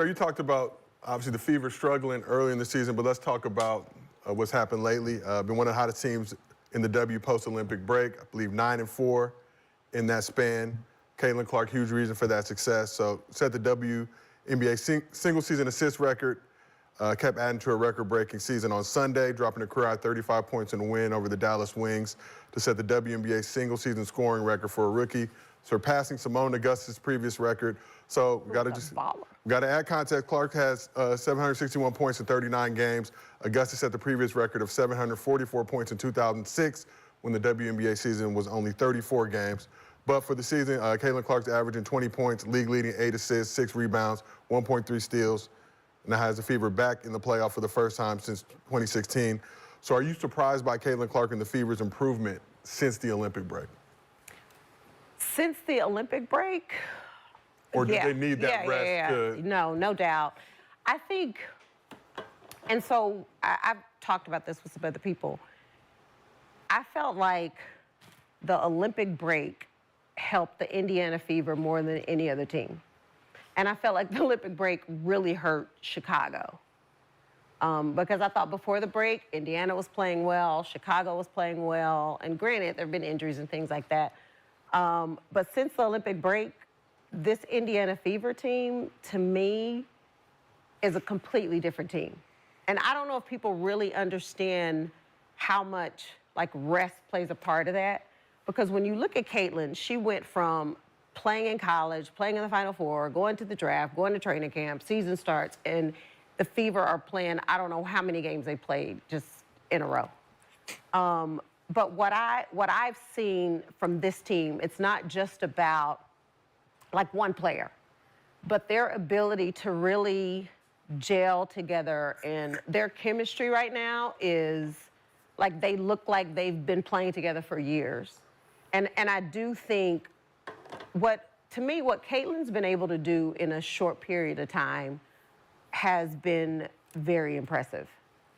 You talked about, obviously, the Fever struggling early in the season, but let's talk about what's happened lately. Been one of the hottest teams in the W post-Olympic break. I believe 9-4 in that span. Caitlin Clark, huge reason for that success. So set the WNBA single-season assist record. Kept adding to a record-breaking season on Sunday, dropping a career-high 35 points in a win over the Dallas Wings to set the WNBA single-season scoring record for a rookie, surpassing Simone Augustus' previous record. So we got to add context. Clark has 761 points in 39 games. Augustus set the previous record of 744 points in 2006 when the WNBA season was only 34 games. But for the season, Caitlin Clark's averaging 20 points, league-leading 8 assists, 6 rebounds, 1.3 steals. Now has the Fever back in the playoff for the first time since 2016. So are you surprised by Caitlin Clark and the Fever's improvement since the Olympic break? Since the Olympic break? Or do they need that rest? No, no doubt. I think, and so I've talked about this with some other people. I felt like the Olympic break helped the Indiana Fever more than any other team. And I felt like the Olympic break really hurt Chicago. Because I thought before the break, Indiana was playing well, Chicago was playing well, and granted, there have been injuries and things like that. But since the Olympic break, this Indiana Fever team, to me, is a completely different team. And I don't know if people really understand how much, like, rest plays a part of that. Because when you look at Caitlin, she went from playing in college, playing in the Final Four, going to the draft, going to training camp, season starts, and the Fever are playing, I don't know how many games they played just in a row. But what I've seen from this team, it's not just about like one player, but their ability to really gel together, and their chemistry right now is like they look like they've been playing together for years. And I do think to me, what Caitlin's been able to do in a short period of time has been very impressive,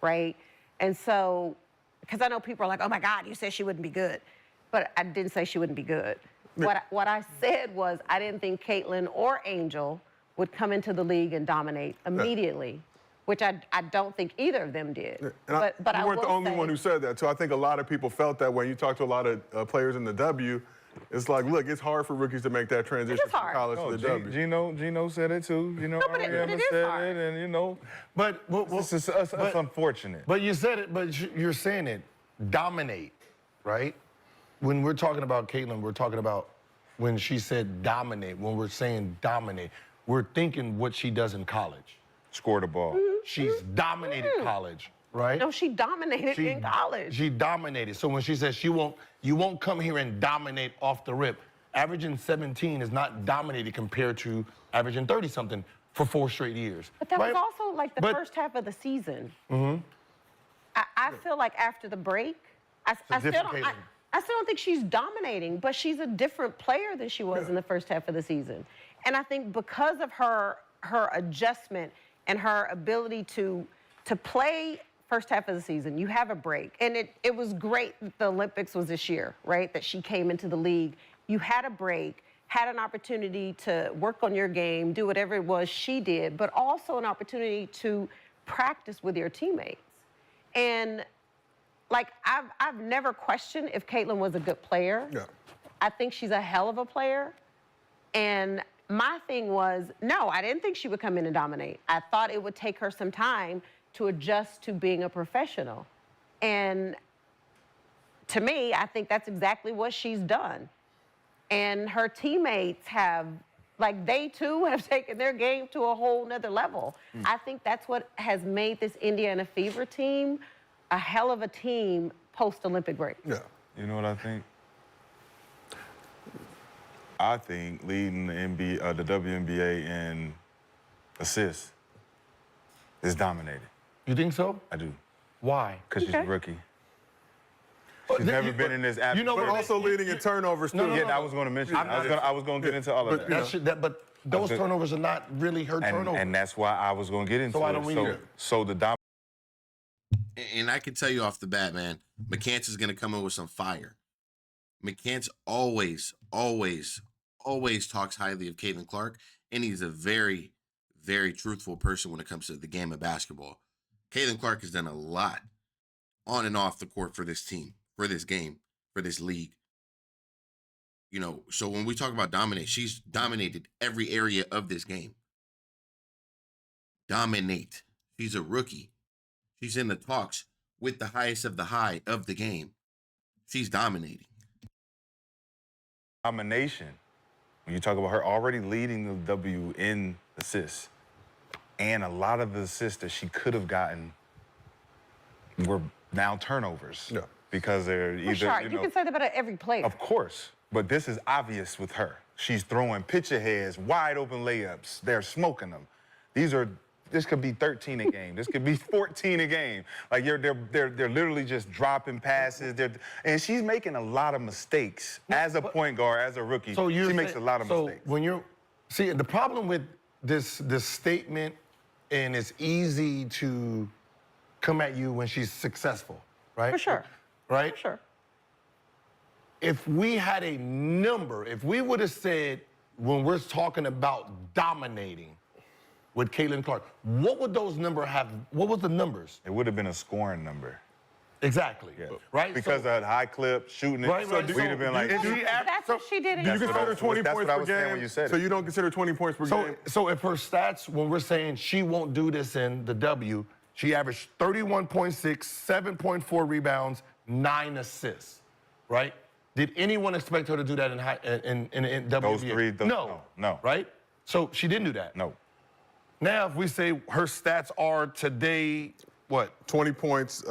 right? And so, because I know people are like, oh my God, you said she wouldn't be good. But I didn't say she wouldn't be good. What I said was I didn't think Caitlin or Angel would come into the league and dominate immediately, which I don't think either of them did. But you weren't the only one who said that, too. I think a lot of people felt that when you talk to a lot of players in the W. It's like, look, it's hard for rookies to make that transition from college to the W. Gino said it too. You know, no, but it is said hard. it, and you know, but it's unfortunate. But you said it. But you're saying it, dominate, right? When we're talking about Caitlin, we're talking about when she said dominate. When we're saying dominate, we're thinking what she does in college. Score the ball. She's dominated college. Right? No, she dominated in college. She dominated. So when she says you won't come here and dominate off the rip, averaging 17 is not dominated compared to averaging 30-something for 4 straight years. But that was also like the first half of the season. I feel like after the break, I still don't think she's dominating, but she's a different player than she was in the first half of the season. And I think because of her adjustment and her ability to play first half of the season, you have a break. And it was great that the Olympics was this year, right? That she came into the league. You had a break, had an opportunity to work on your game, do whatever it was she did, but also an opportunity to practice with your teammates. And like, I've never questioned if Caitlin was a good player. Yeah. I think she's a hell of a player. And my thing was, no, I didn't think she would come in and dominate. I thought it would take her some time to adjust to being a professional. And to me, I think that's exactly what she's done. And her teammates have, like, they too have taken their game to a whole nother level. I think that's what has made this Indiana Fever team a hell of a team post-Olympic break. Yeah. You know what I think? I think leading the WNBA in assists is dominated. You think so? I do. Why? Because she's a rookie. She's never been in this atmosphere. You know, But also leading in turnovers, too. Yeah, I was going to mention it. I was going to get into all of that. But those turnovers are not really her turnovers. And that's why I was going to get into So I don't mean So the And I can tell you off the bat, man, McCants is going to come in with some fire. McCants always talks highly of Caitlin Clark, and he's a very, very truthful person when it comes to the game of basketball. Caitlin Clark has done a lot on and off the court for this team, for this game, for this league. You know, so when we talk about dominate, she's dominated every area of this game. Dominate. She's a rookie. She's in the talks with the highest of the high of the game. She's dominating. Domination. When you talk about her already leading the W in assists, and a lot of the assists that she could have gotten were now turnovers. Yeah. Because they're either, Sure, you can say that about every player. Of course, but this is obvious with her. She's throwing pitch aheads, wide open layups. They're smoking them. This could be 13 a game. This could be 14 a game. Like they're literally just dropping passes. And she's making a lot of mistakes as a point guard, as a rookie. So she makes a lot of mistakes. When you're the problem with this statement, and it's easy to come at you when she's successful, right? For sure. Right? For sure. If we had a number, if we would have said when we're talking about dominating with Caitlin Clark, what would those numbers have? What was the numbers? It would have been a scoring number. Exactly. Yeah. Right? Because of high clip, shooting it. Right, right. We'd have been like, That's what she did in Do you the consider 20 that's points what I per was saying game? when you said So it. you don't consider 20 points per game? So if her stats, when we're saying she won't do this in the W, she averaged 31.6, 7.4 rebounds, 9 assists, right? Did anyone expect her to do that in WNBA? Those three? No. Right? So she didn't do that. No. Now, if we say her stats are today, what? 20 points,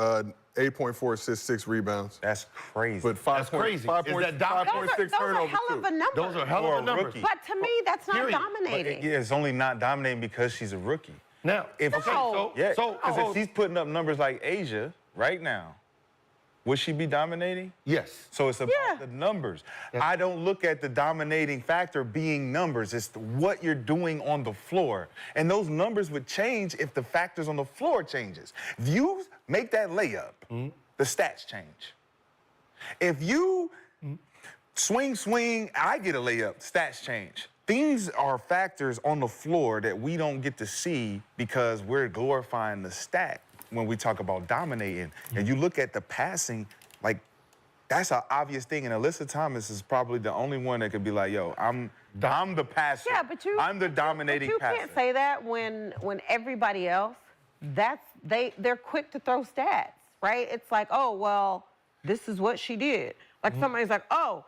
8.4 assists, 6 rebounds. That's crazy. But 5 That's point- crazy. 5 Is point- that dominant? 5.6 those are turnovers, hell of too. a number. Those are hell For of a a numbers. rookie. But to me, that's not Period. dominating. Yeah, it's only not dominating because she's a rookie. Now, No. Yeah, so because if she's putting up numbers like Asia right now, would she be dominating? yes. So it's about Yeah. the numbers. I don't look at the dominating factor being numbers. It's what you're doing on the floor. And those numbers would change if the factors on the floor changes. If you make that layup, the stats change. If you swing, I get a layup, stats change. Things are factors on the floor that we don't get to see because we're glorifying the stat when we talk about dominating. And you look at the passing, like, that's an obvious thing. And Alyssa Thomas is probably the only one that could be like, yo, I'm the passer. Yeah, but I'm the dominating but you passer. can't say that when everybody else, they're quick to throw stats, right? It's like, oh, well, this is what she did. Like somebody's like, oh,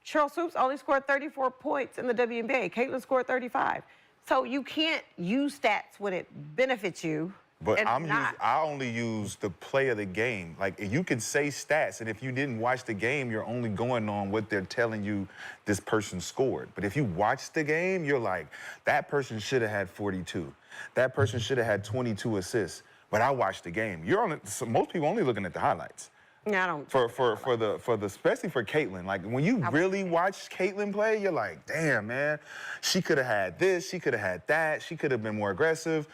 Cheryl Swoops only scored 34 points in the WNBA. Caitlin scored 35. So you can't use stats when it benefits you. But and I only use the play of the game. Like, you can say stats, and if you didn't watch the game, you're only going on what they're telling you this person scored. But if you watch the game, you're like, that person should have had 42. That person should have had 22 assists. But I watched the game. So most people only looking at the highlights. Yeah, I don't. For the especially for Caitlin, like when you really watch Caitlin play, you're like, damn, man, she could have had this, she could have had that, she could have been more aggressive.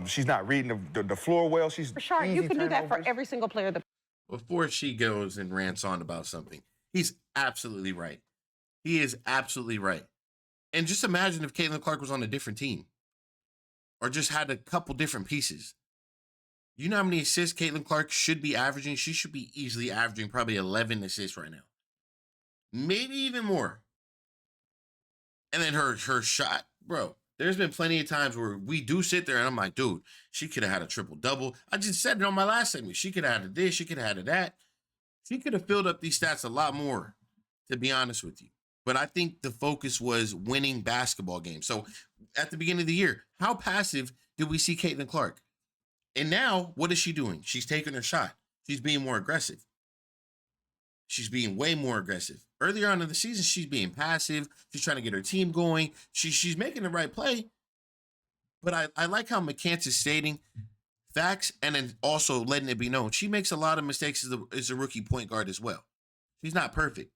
She's not reading the floor well. She's For sure, you easy can do that for turnovers. every single player. Before she goes and rants on about something, he's absolutely right. He is absolutely right. And just imagine if Caitlin Clark was on a different team or just had a couple different pieces. You know how many assists Caitlin Clark should be averaging? She should be easily averaging probably 11 assists right now. Maybe even more. And then her shot, bro. There's been plenty of times where we do sit there and I'm like, dude, she could have had a triple-double. I just said it on my last segment. She could have had a this, she could have had a that. She could have filled up these stats a lot more, to be honest with you. But I think the focus was winning basketball games. So at the beginning of the year, how passive did we see Caitlin Clark? And now, what is she doing? She's taking her shot. She's being more aggressive. She's being way more aggressive. Earlier on in the season, she's being passive. She's trying to get her team going. She's making the right play. But I like how McCants is stating facts and then also letting it be known. She makes a lot of mistakes as a rookie point guard as well. She's not perfect.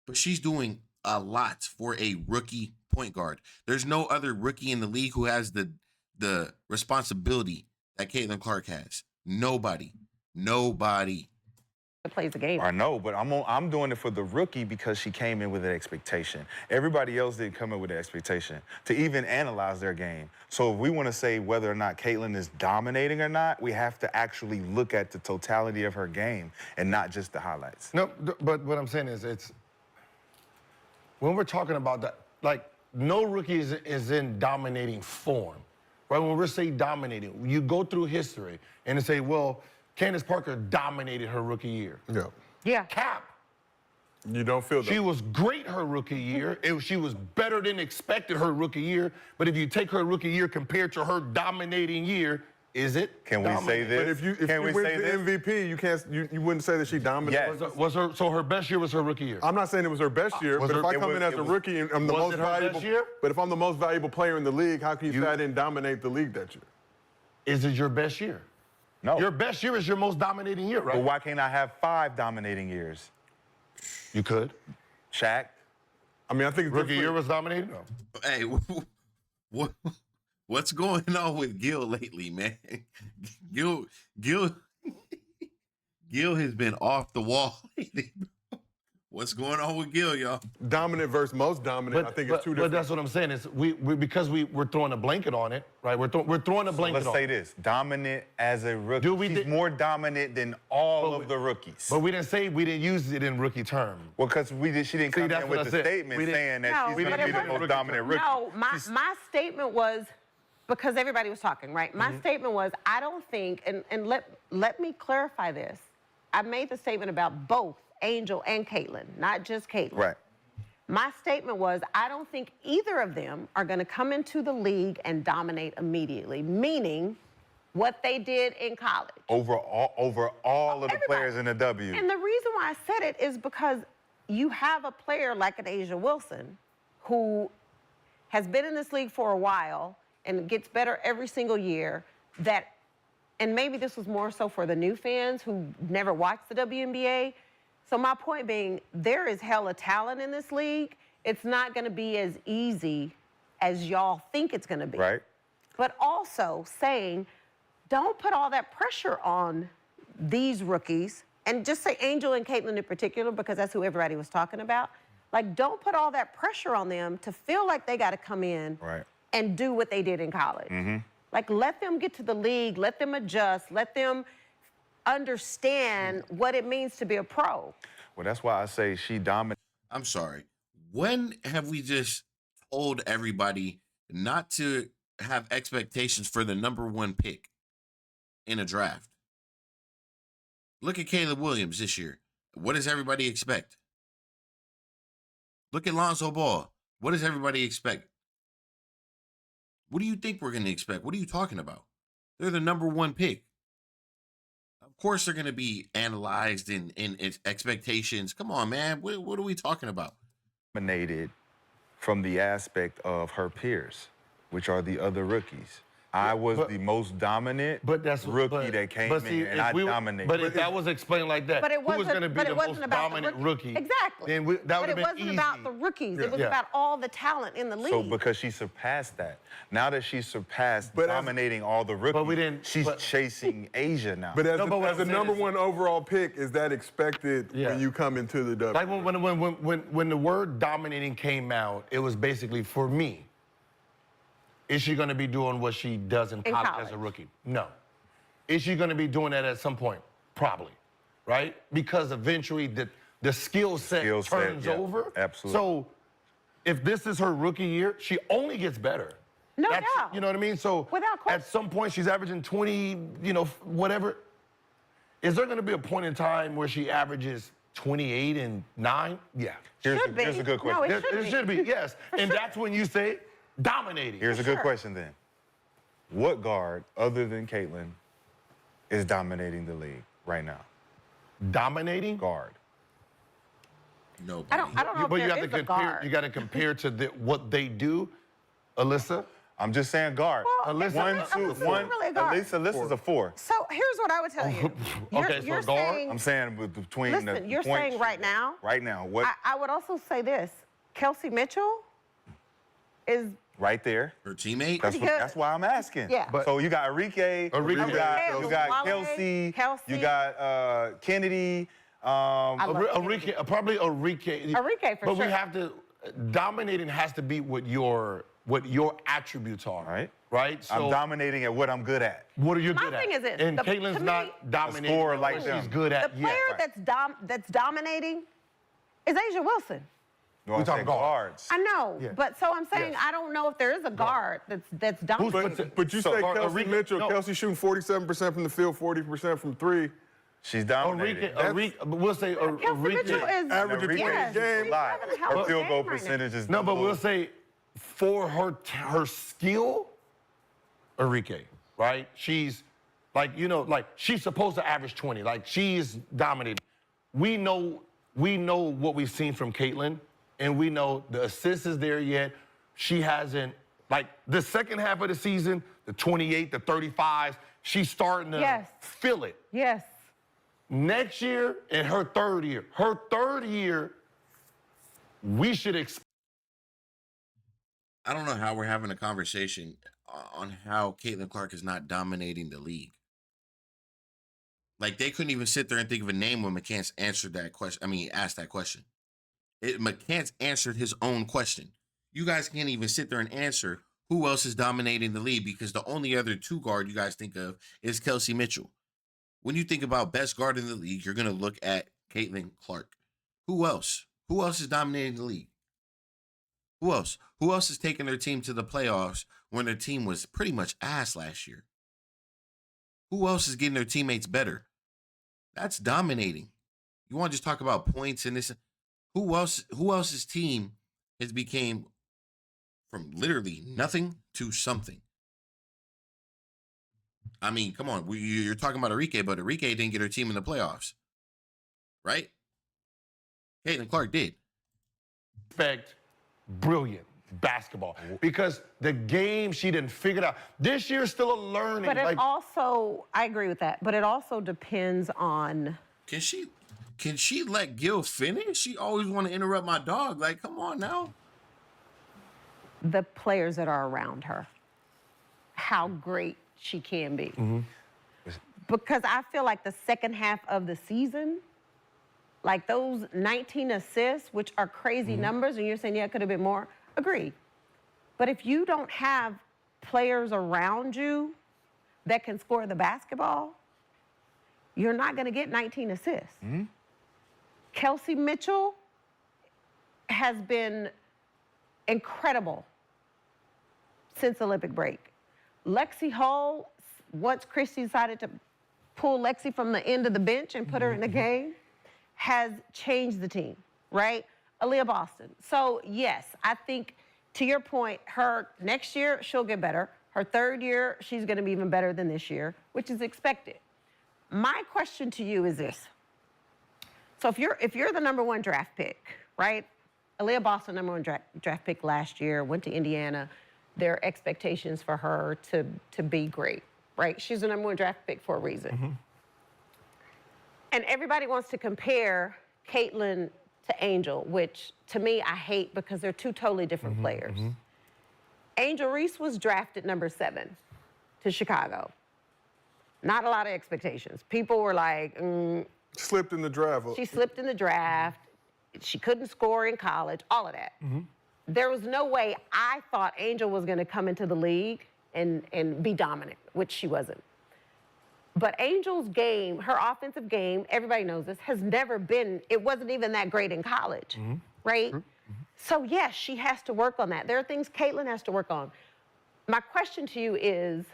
But she's doing a lot for a rookie point guard. There's no other rookie in the league who has the responsibility that Caitlin Clark has. Nobody. plays the game. I know, but I'm doing it for the rookie because she came in with an expectation. Everybody else didn't come in with an expectation to even analyze their game. So if we want to say whether or not Caitlin is dominating or not, we have to actually look at the totality of her game and not just the highlights. No, but what I'm saying is it's when we're talking about that, like no rookie is in dominating form, right? When we're saying dominating, you go through history and say, well, Candace Parker dominated her rookie year. Yeah. Yeah. Cap. You don't feel that. She was great her rookie year. She was better than expected her rookie year. But if you take her rookie year compared to her dominating year, is it? Can we say this? But if you win the MVP, you wouldn't say that she dominated. Yes. So her best year was her rookie year? I'm not saying it was her best year, but if I come in as a rookie and I'm the most valuable, but if I'm the most valuable player in the league, how can you say I didn't dominate the league that year? Is it your best year? No. Your best year is your most dominating year, right? But why can't I have 5 dominating years? You could. Shaq? I mean, I think it's Rookie different. year was dominating? No. Hey, what's going on with Gil lately, man? Gil has been off the wall lately. What's going on with Gil, y'all? Dominant versus most dominant. I think it's two different. But that's what I'm saying is because we're throwing a blanket on it, right? We're throwing a blanket Let's on say it. this: dominant as a rookie. She's more dominant than all of the rookies. But we didn't use it in rookie term. Well, because she didn't come that's in what with I the said. statement saying that she's we going to didn't be use the it in most rookie dominant rookie. No, my statement was, because everybody was talking, right? My statement was, I don't think, and let me clarify this. I made the statement about both Angel and Caitlin, not just Caitlin. Right. My statement was, I don't think either of them are going to come into the league and dominate immediately, meaning what they did in college. Over all of the players in the W. And the reason why I said it is because you have a player like an Asia Wilson who has been in this league for a while and gets better every single year and maybe this was more so for the new fans who never watched the WNBA. So my point being, there is hella talent in this league. It's not going to be as easy as y'all think it's going to be. Right. But also saying, don't put all that pressure on these rookies, and just say Angel and Caitlin in particular, because that's who everybody was talking about. Like, don't put all that pressure on them to feel like they got to come in and do what they did in college. Like, let them get to the league, let them adjust, let them understand what it means to be a pro. Well, that's why I say she dominates. I'm sorry. When have we just told everybody not to have expectations for the #1 pick in a draft? Look at Caleb Williams this year. What does everybody expect? Look at Lonzo Ball. What does everybody expect? What do you think we're going to expect? What are you talking about? They're the #1 pick. Of course they're going to be analyzed in expectations. Come on, man. What are we talking about? Dominated from the aspect of her peers, which are the other rookies. I was the most dominant rookie that came in, and I dominated. But if that was explained like that, But it who was wasn't, going to be but the it most wasn't about dominant the rookie? Exactly. Then that would but have it been wasn't easy. about the rookies. It was about all the talent in the league. So because she surpassed that, now that she surpassed dominating all the rookies, she's chasing Asia now. But as a #1 overall pick, is that expected when you come into the W? Like when the word dominating came out, it was basically, for me, is she going to be doing what she does in college as a rookie? No. Is she going to be doing that at some point? Probably, right? Because eventually the skill set turns over. Absolutely. So if this is her rookie year, she only gets better. No doubt. You know what I mean? So without question. At some point she's averaging 20, whatever. Is there going to be a point in time where she averages 28 and 9? Yeah. Here's a good question. No, it should be, yes. And that's when you say dominating. Here's a good question then. What guard, other than Caitlin, is dominating the league right now? Dominating? Guard. Nobody. I don't know But if there is a guard. you got to compare to what they do, Alyssa. I'm just saying guard. Well, Alyssa, one, really a guard. Alyssa's a 4. So here's what I would tell you. Okay, so guard? I'm saying between Listen, you're saying right now? Right now. What? I would also say this. Kelsey Mitchell is right there. Her teammate? That's why I'm asking. Yeah. So you got Enrique, you got Kelsey, you got Kennedy, love Enrique, probably Enrique. Enrique, for but sure. we have to, dominating has to be what your attributes are. Right? I'm dominating at what I'm good at. What are you My good at? thing is this, And to Caitlin's me, not dominating scorer at like what them. she's good The at player yet. that's dominating is Asia Wilson. No, I'm talking saying guards. I know, Yeah. but so I'm saying Yes. I don't know if there is a guard that's dominating. But you So, say or Kelsey Enrique- Mitchell. no. Kelsey shooting 47% from the field, 40% from three. She's dominating. Enrique, we'll say Kelsey Enrique. Mitchell is average of 20 yes, games. she's having a hell of Her a field goal game right now. percentage is No, but low. we'll say for her skill, Enrique, right? She's like, she's supposed to average 20. Like, she's dominating. We know what we've seen from Caitlin, and we know the assist is there yet. She hasn't, like, the second half of the season, the 28, the 35s, she's starting to Yes. feel it. Yes. Next year and her third year, we should expect. I don't know how we're having a conversation on how Caitlin Clark is not dominating the league. Like, they couldn't even sit there and think of a name when McCants answered that question. Asked that question. McCants answered his own question. You guys can't even sit there and answer who else is dominating the league, because the only other two guard you guys think of is Kelsey Mitchell. When you think about best guard in the league, you're going to look at Caitlin Clark. Who else? Who else is dominating the league? Who else? Who else is taking their team to the playoffs when their team was pretty much ass last year? Who else is getting their teammates better? That's dominating. You want to just talk about points and this? Who else's team has became from literally nothing to something? Come on. You're talking about Enrique, but Enrique didn't get her team in the playoffs, right? Caitlin Clark did. Expect brilliant basketball because the game she didn't figure it out. This year's still a learning. But it also, I agree with that, but it also depends on. Can she let Gil finish? She always want to interrupt my dog. Like, come on now. The players that are around her, how great she can be. Because I feel like the second half of the season, like those 19 assists, which are crazy numbers, and you're saying, yeah, it could have been more, agreed. But if you don't have players around you that can score the basketball, you're not going to get 19 assists. Kelsey Mitchell has been incredible since Olympic break. Lexi Hull, once Christy decided to pull Lexi from the end of the bench and put her in the game, has changed the team, right? Aaliyah Boston. So, yes, I think, to your point, her next year, she'll get better. Her third year, she's going to be even better than this year, which is expected. My question to you is this. So if you're the number one draft pick, right? Aaliyah Boston, number one draft pick last year, went to Indiana. There are expectations for her to be great, right? She's the number one draft pick for a reason. And everybody wants to compare Caitlin to Angel, which to me I hate because they're two totally different players. Angel Reese was drafted number 7 to Chicago. Not a lot of expectations. People were like, Slipped in the draft. she slipped in the draft. She couldn't score in college, all of that. There was no way I thought Angel was going to come into the league and be dominant, which she wasn't. But Angel's game, her offensive game, everybody knows this, has never been, it wasn't even that great in college, right? So yes, she has to work on that. There are things Caitlin has to work on. My question to you is,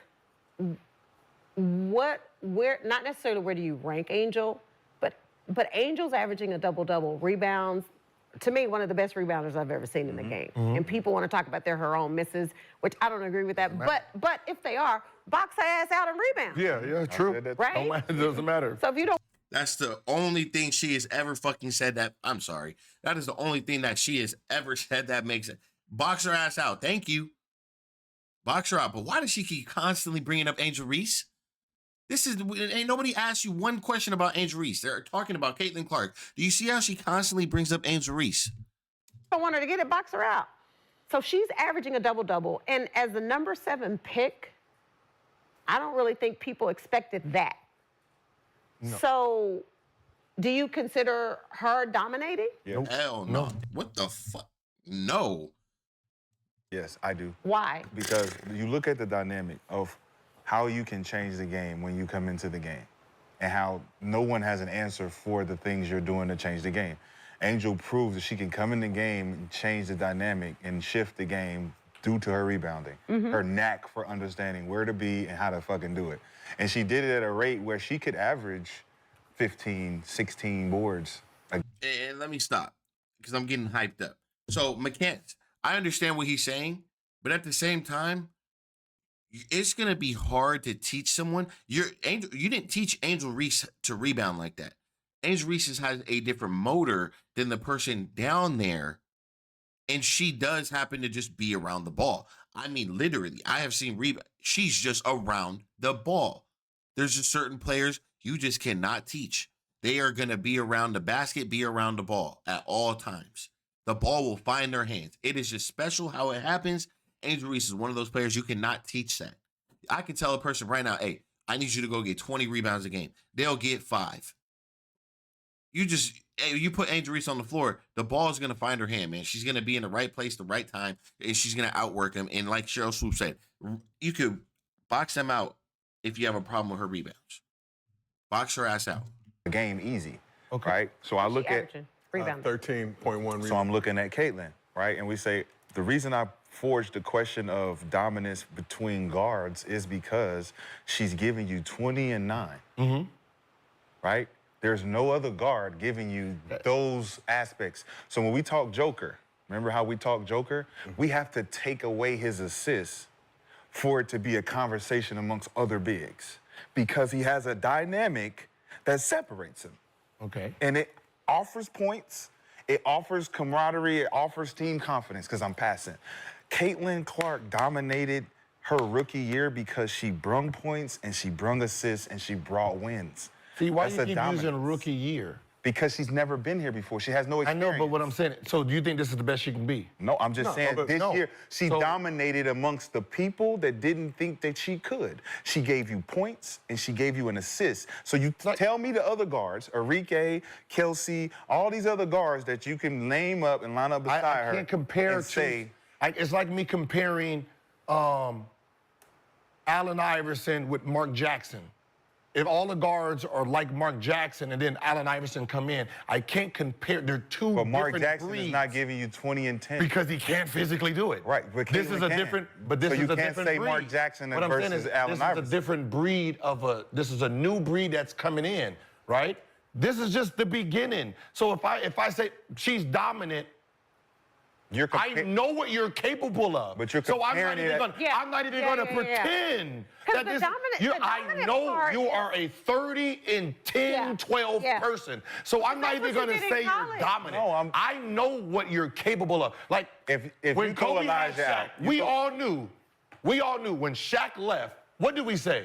not necessarily where do you rank Angel, but Angel's averaging a double-double, rebounds. To me, one of the best rebounders I've ever seen in the game. And people want to talk about her own misses, which I don't agree with that. But if they are, box her ass out and rebound. Yeah, true. Right? It doesn't matter. So if you don't. That's the only thing she has ever fucking said that. I'm sorry. That is the only thing that she has ever said that makes it. Box her ass out. Thank you. Box her out. But why does she keep constantly bringing up Angel Reese? Ain't nobody asked you one question about Angel Reese. They're talking about Caitlin Clark. Do you see how she constantly brings up Angel Reese? I want her to get it, box her out. So she's averaging a double-double. And as the number 7 pick, I don't really think people expected that. No. So Do you consider her dominating? Yeah. Hell no. What the fuck? No. Yes, I do. Why? Because you look at the dynamic of how you can change the game when you come into the game and how no one has an answer for the things you're doing to change the game. Angel proves that she can come in the game and change the dynamic and shift the game due to her rebounding, her knack for understanding where to be and how to fucking do it. And she did it at a rate where she could average 15, 16 boards. And let me stop because I'm getting hyped up. So mechanics, I understand what he's saying, but at the same time, it's gonna be hard to teach someone. You didn't teach Angel Reese to rebound like that. Angel Reese has a different motor than the person down there, and she does happen to just be around the ball. I mean, literally, I have seen rebound. She's just around the ball. There's just certain players you just cannot teach. They are gonna be around the basket, be around the ball at all times. The ball will find their hands. It is just special how it happens. Angel Reese is one of those players you cannot teach that. I can tell a person right now, hey, I need you to go get 20 rebounds a game. They'll get 5. You put Angel Reese on the floor, the ball is going to find her hand, man. She's going to be in the right place, the right time, and she's going to outwork him. And like Cheryl Swoop said, you could box them out if you have a problem with her rebounds. Box her ass out. The game easy, Okay. right? So I look at, Rebound. 13.1 rebounds. so I'm looking at Caitlin, right? And we say, the reason I forged the question of dominance between guards is because she's giving you 20 and 9, right? There's no other guard giving you those aspects. So when we talk Joker, remember how we talk Joker? We have to take away his assists for it to be a conversation amongst other bigs because he has a dynamic that separates him. Okay. And it offers points, it offers camaraderie, it offers team confidence because I'm passing. Caitlin Clark dominated her rookie year because she brung points and she brung assists and she brought wins. See, why That's you a keep dominance. using rookie year? Because she's never been here before. She has no I experience. know, but what I'm saying, so do you think this is the best she can be? No, I'm just saying but this no. year she So- dominated amongst the people that didn't think that she could. She gave you points and she gave you an assist. So you tell me the other guards, Arike, Kelsey, all these other guards that you can name up and line up beside her. I can't compare and to. say, It's like me comparing Allen Iverson with Mark Jackson. If all the guards are like Mark Jackson and then Allen Iverson come in, I can't compare. They're two but Mark different Jackson breeds is not giving you 20 and 10. because he can't physically do it. Right, but this is Caitlin a can. different. But this So is you a can't different say breed. Mark Jackson What I'm saying versus is, Allen this Iverson. is a different breed of a. This is a new breed that's coming in, right? This is just the beginning. So if I say she's dominant. You're I know what you're capable of. But you're so I'm not comparing even it- going. Yeah. I'm not even Yeah, going to yeah, yeah. pretend 'Cause that the this. dominant- the I dominant know part you is- are a 30 and 10, Yeah. 12 Yeah. person. So I'm not That's even what going you to did in say you're college. dominant. No, I know what you're capable of. Like If when you throw Kobe had Elijah Shaq, out, you we throw- all knew. We all knew when Shaq left. What did we say?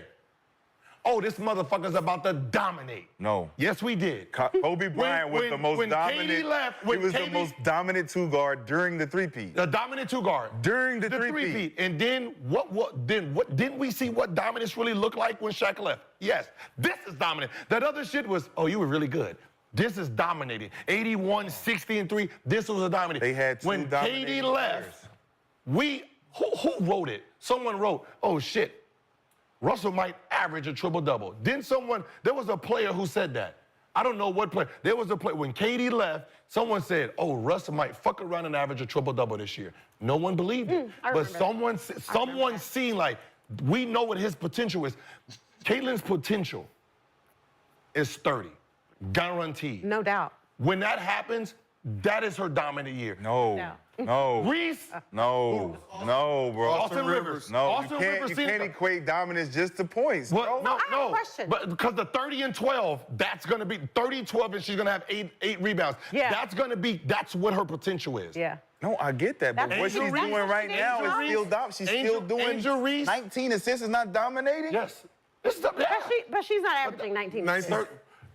Oh, this motherfucker's about to dominate. No. Yes, we did. Kobe Bryant was the most when dominant. KD left, he when was the KD most dominant two guard during the three-peat. The dominant two guard. During the three-peat. And then what didn't we see what dominance really looked like when Shaq left? Yes. This is dominant. That other shit was, oh, you were really good. This is dominating. 81, 60, and 3. This was a dominating. They had two when dominating KD left, players. who wrote it? Someone wrote, oh shit, Russell might average a triple-double. Then there was a player who said that. I don't know what player. There was a player, when KD left, someone said, oh, Russell might fuck around and average a triple-double this year. No one believed it. I But remember someone seen, like, we know what his potential is. Caitlin's potential is 30, guaranteed. No doubt. When that happens, that is her dominant year. No. No. No. Reese, No. No, bro. Austin Rivers. No, Austin Rivers you seen can't it. equate dominance just to points, bro. Well, no, I have a no. question. But because the 30 and 12, that's going to be 30, 12, and she's going to have eight rebounds. Yeah. That's what her potential is. Yeah. No, I get that, but That's what she's Angel doing Reese. right now Angel is still Reese. She's still doing Angel Reese. 19 assists is not dominating? Yes. This is the, yeah. But she's not averaging 19. 19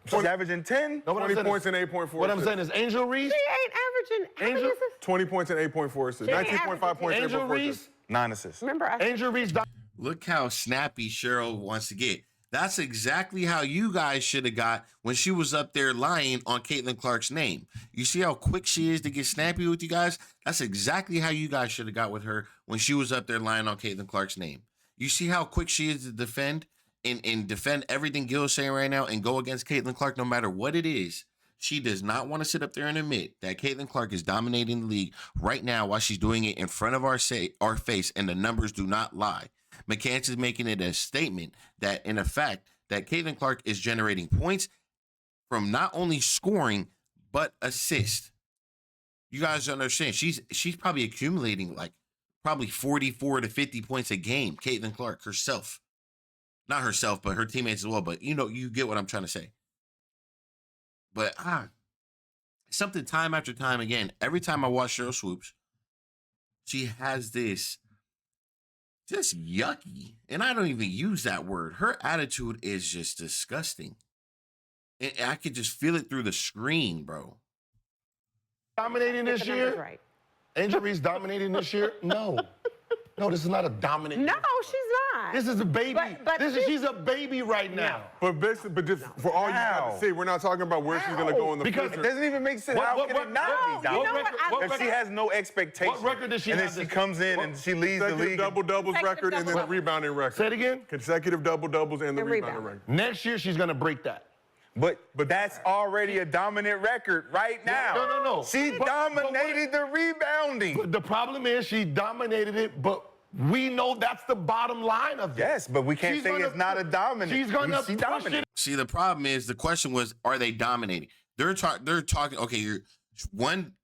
She's averaging 10? No, what I'm 20 saying points is- and 8.4 What I'm assists. saying is Angel Reese, She ain't averaging. How many Angel- assists? 20 points and 8.4 assists. She ain't 19.5 points, Angel 8.4 Reese, assists. 9 assists. Remember, Angel Reese. Look how snappy Cheryl wants to get. That's exactly how you guys should have got when she was up there lying on Caitlin Clark's name. You see how quick she is to get snappy with you guys? That's exactly how you guys should have got with her when she was up there lying on Caitlin Clark's name. You see how quick she is to defend and defend everything Gil's saying right now and go against Caitlin Clark no matter what it is. She does not want to sit up there and admit that Caitlin Clark is dominating the league right now while she's doing it in front of our face, and the numbers do not lie. McCants is making it a statement that, in effect, that Caitlin Clark is generating points from not only scoring, but assist. You guys understand, she's probably accumulating like probably 44 to 50 points a game, Caitlin Clark herself. Not herself, but her teammates as well. But, you get what I'm trying to say. But something time after time again, every time I watch Cheryl Swoops, she has this just yucky, and I don't even use that word. Her attitude is just disgusting. And I could just feel it through the screen, bro. Dominating this year? Right. Angel Reese dominating this year? No. No, this is not a dominating. No, she's not. This is a baby. But She's a baby right now. But basically, just for all you have to see, we're not talking about where she's going to go in the Because future. It doesn't even make sense. How can it not be you know dominant? what? If she has no expectation, What record does she and have then she this- comes in and she leads the Consecutive league. double-doubles record and then the rebounding record. Say it again. Consecutive double-doubles and the And rebounding rebound. record. Next year, she's going to break that. But that's already a dominant record right now. No. She dominated the rebounding. But the problem is she dominated it, but we know that's the bottom line of it. Yes, but we can't She's say gonna- it's not a dominant. She's going to She dominated. See, the problem is the question was, are they dominating? They're talking. Okay,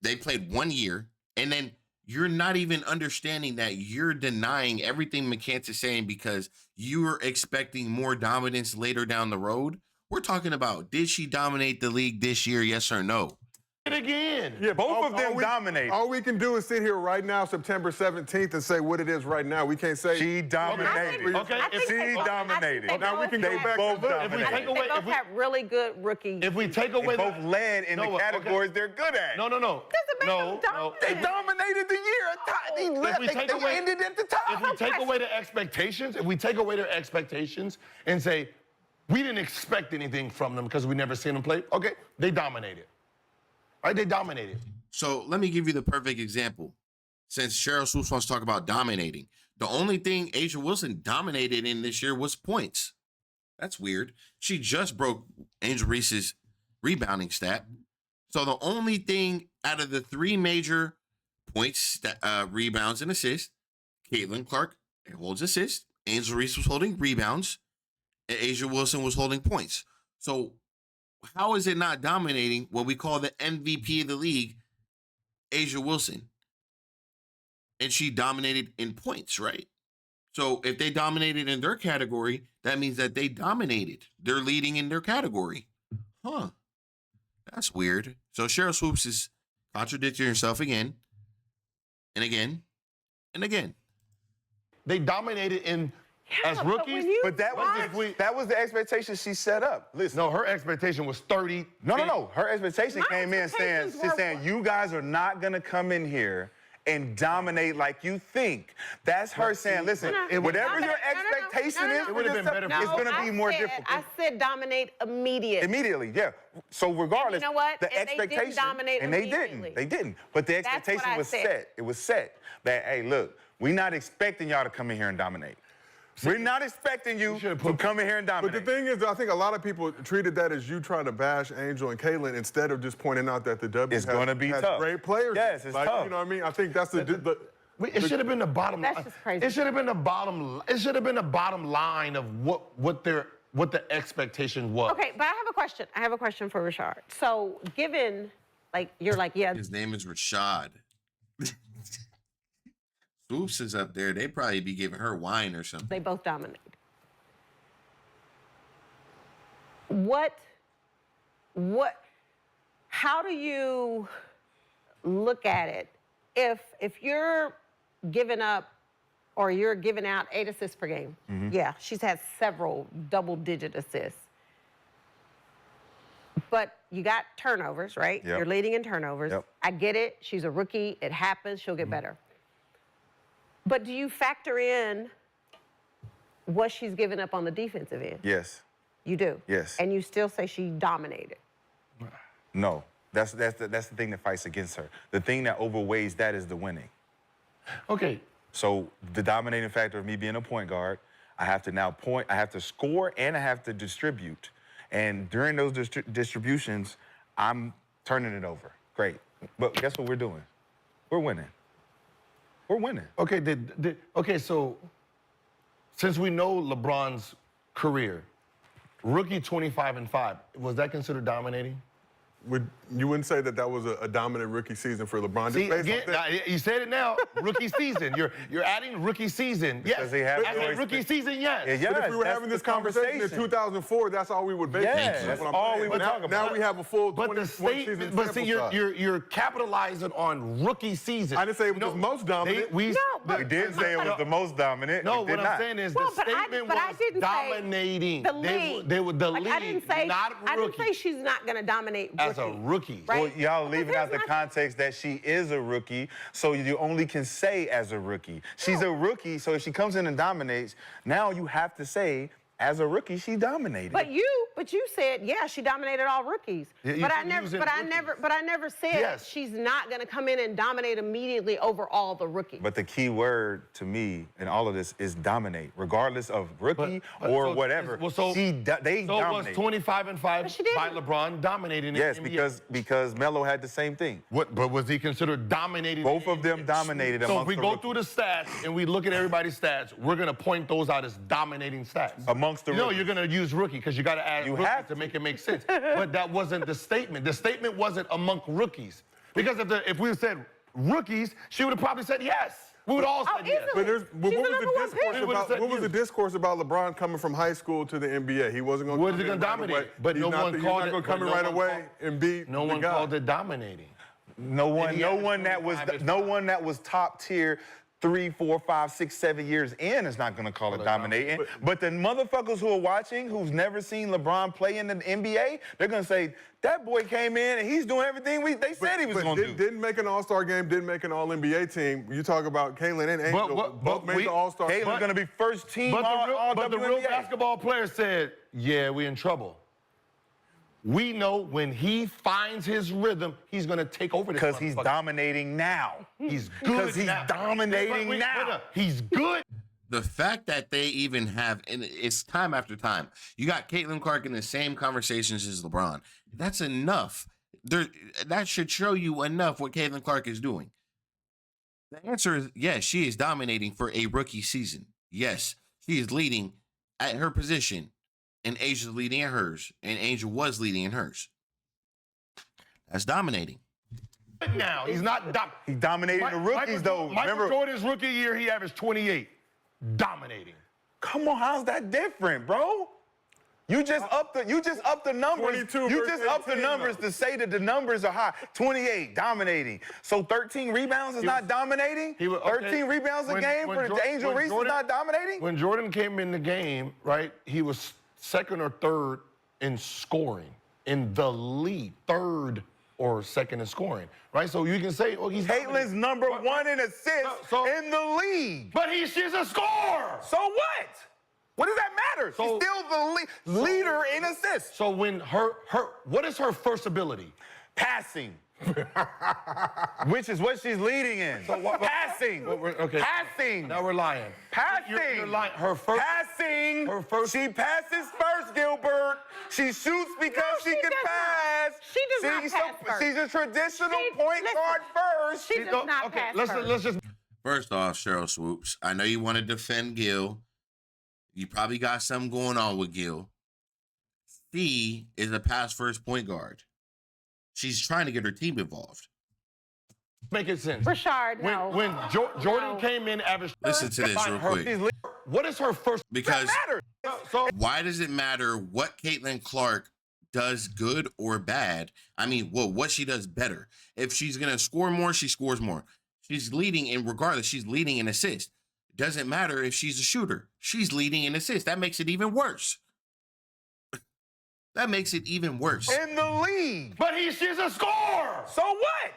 they played 1 year, and then you're not even understanding that you're denying everything McCants is saying because you're expecting more dominance later down the road. We're talking about, did she dominate the league this year? Yes or no? It again. Yeah, Both of them dominated. All we can do is sit here right now, September 17th, and say what it is right now. We can't say She dominated. Okay, she dominated. Now we can go back both and look. dominated. I think they both have really good rookie. If we take They away both led in the No, okay. categories they're good at. No. Doesn't make them dominant. They dominated the year. They ended at the top. If we take away the expectations, and say, we didn't expect anything from them because we never seen them play, okay, they dominated. Right? They dominated. So let me give you the perfect example. Since Cheryl Swoops wants to talk about dominating, the only thing Angel Wilson dominated in this year was points. That's weird. She just broke Angel Reese's rebounding stat. So the only thing out of the three major points, rebounds and assists, Caitlin Clark holds assists, Angel Reese was holding rebounds, and Angel Wilson was holding points. So how is it not dominating what we call the MVP of the league, Angel Wilson? And she dominated in points, right? So if they dominated in their category, that means that they dominated. They're leading in their category. Huh. That's weird. So Cheryl Swoops is contradicting herself again and again and again. They dominated as rookies. But that was the expectation she set up. Listen. No, her expectation was 30. No. Her expectation My came in saying, expectations were- you guys are not going to come in here and dominate like you think. That's her saying, listen, whatever your expectation is, It would have been better for it's going to be more difficult. I said dominate immediately. Immediately, yeah. So regardless, You know what? the And they didn't expectation, dominate and they immediately. didn't. But the That's what expectation I was said. set. It was set that, hey, look, we're not expecting y'all to come in here and dominate. We're not expecting you to come in here and But dominate. the thing is, I think a lot of people treated that as you trying to bash Angel and Caitlin instead of just pointing out that the W It's gonna be has tough. great players. Yes, it's tough. You know what I mean? I think that's the It should have been the bottom line. That's just crazy. It should have been the bottom. It should have been the bottom line of what the expectation was. Okay, but I have a question for Rashard. So given, yeah, His name is Rashad. Swoops is up there. They probably be giving her wine or something. they both dominate. How do you look at it if you're giving up or you're giving out 8 assists per game? Yeah, she's had several double-digit assists. But you got turnovers, right? Yep. You're leading in turnovers. Yep. I get it. She's a rookie. It happens. She'll get better. But do you factor in what she's given up on the defensive end. Yes. You do? Yes. And you still say she dominated? No. That's the thing that fights against her. The thing that overweighs that is the winning. Okay. So the dominating factor of me being a point guard, I have to now point, I have to score, and I have to distribute. And during those distributions, I'm turning it over. Great. But guess what we're doing? We're winning. We're winning. Okay, okay, so since we know LeBron's career, rookie 25-5, was that considered dominating? You wouldn't say that was a dominant rookie season for LeBron? See, again, you said it now, rookie season. You're adding rookie season. Because yes, they have I said rookie season, yes. Yeah, But if we were having this conversation in 2004, that's all we would base it. Yeah, that's all we would talk about. Now we have a full But 21 the season statement, but see, sample size. you're capitalizing on rookie season. I didn't say it was the most dominant. We did say it was the most dominant. No, We did what I'm not. saying is Well, the but I statement didn't say was dominating. the league. They were the Like, league, I didn't say, not I rookie. didn't say she's not going to dominate as a rookie. Right? Well, y'all But leaving out the there's not- context that she is a rookie, so you only can say as a rookie. She's a rookie, so if she comes in and dominates, now you have to say, as a rookie, she dominated. But you said, yeah, she dominated all rookies. Yeah, but you're using rookies. I never said Yes. she's not going to come in and dominate immediately over all the rookies. But the key word to me in all of this is dominate, regardless of rookie or so- whatever. well, so- they So dominate. was 25-5 she didn't. by LeBron dominating Yes, in the NBA? because Melo had the same thing. But was he considered dominating? Both of them dominated So if amongst we the go rookies. through the stats and we look at everybody's stats, we're gonna point those out as dominating stats. Amongst the No, rookies. you're gonna use rookie because you gotta add You rookie have to to. make it make sense. But that wasn't the statement. The statement wasn't among rookies. Because if we said rookies, she would have probably said yes. We would all said yes. But She's what the was number the one discourse pick. about? What was the discourse about LeBron coming from high school to the NBA? He wasn't going to. Was he gonna dominate? But no one called it. He's not going to come in but right no one away and be. No one called it dominating. No one he averaged that was top tier 3, 4, 5, 6, 7 years in is not gonna call it dominating. But the motherfuckers who are watching, who's never seen LeBron play in the NBA, they're gonna say, that boy came in and he's doing everything they said he was gonna do. Didn't make an All-Star game, didn't make an All-NBA team. You talk about Caitlin and Angel, both made the All-Star game. Caitlin's gonna be first team But all the real WNBA. basketball player said, yeah, we in trouble. We know when he finds his rhythm, he's gonna take over this Because he's motherfucker. dominating now. He's good Because he's now. dominating Wait, now. He's good. The fact that they even have, and it's time after time, you got Caitlin Clark in the same conversations as LeBron. That's enough. That should show you enough what Caitlin Clark is doing. The answer is yes, she is dominating for a rookie season. Yes, she is leading at her position, and Asia's leading at hers, and Angel was leading in hers. That's dominating. Now he's not He dominated the rookies though. Michael Remember, Jordan's rookie year, he averaged 28, dominating. come on, how's that different, bro? You just up the numbers. 22 You just versus up the 18 numbers though. to say that the numbers are high. 28, dominating. So 13 rebounds is not dominating? 13 rebounds a game for Angel Reese is not dominating? When Jordan came in the game, right, he was second or third in scoring in the league. Third or second in scoring, right? So you can say, oh, he's Caitlin's dominating. number one in assists in the league. But she's a scorer. So what? What does that matter? So- She's still the leader in assists. So when what is her first ability? Passing. Which is what she's leading in. Passing. Okay. Passing. Now we're lying. Passing. You're lying. Her first. Passing. Her first- She passes first, Gilbert. She shoots because No, she she can does not. pass. She does not pass first. She's a traditional point listen, guard first. she does not Okay, pass let's first. just. First off, Cheryl Swoops, I know you want to defend Gil. You probably got something going on with Gil. She is a pass first point guard. She's trying to get her team involved. Make it sense. Rashard, no. When Jordan No. came in, averaged. Listen to this real quick. What is her first? Because Matter. So why does it matter what Caitlin Clark does good or bad? I mean, well, what she does better. If she's going to score more, she scores more. She's leading in regardless. She's leading in assists. Doesn't matter if she's a shooter. She's leading in assists. That makes it even worse. That makes it even worse. In the league. but she's a scorer. So what?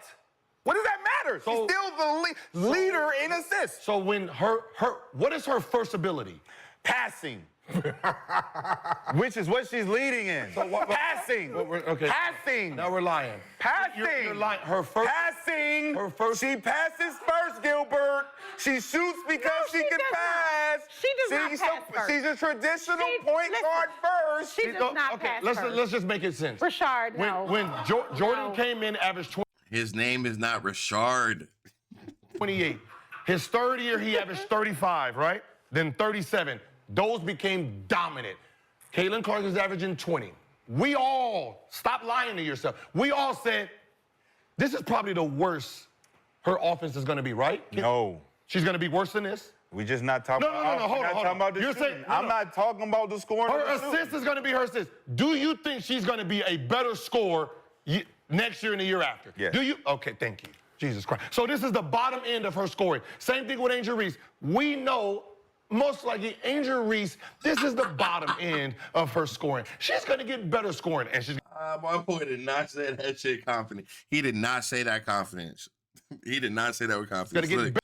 What does that matter? So- She's still the leader in assists. So when what is her first ability? Passing. Which is what she's leading in. Passing. Okay. Passing. Now we're lying. Passing. You're lying. Her first. Passing. Her first. She passes first, Gilbert. She shoots because No, she can does pass. not. She does not pass first. She's a traditional She- point listen, guard first. She does not pass first. Let's just make it sense. Rashard, no. When Jordan No. came in, averaged His name is not Rashard. 28. His third year, he averaged 35, right? Then 37. Those became dominant. Caitlin Clark is averaging 20. We all, stop lying to yourself. We all said, this is probably the worst her offense is going to be, right? No. She's going to be worse than this? We just not talking No, about hold on. talking about the You're shooting. saying- I'm not talking about the scoring. Her or the shooting. assist is going to be her assist. Do you think she's going to be a better scorer next year and the year after? Yes. Do you? Okay, thank you. Jesus Christ. So this is the bottom end of her scoring. Same thing with Angel Reese. We know most likely Angel Reese, this is the bottom end of her scoring. She's going to get better scoring. And she's My boy did not say that shit confident. He did not say that confidence. He did not say that with confidence. going to get better.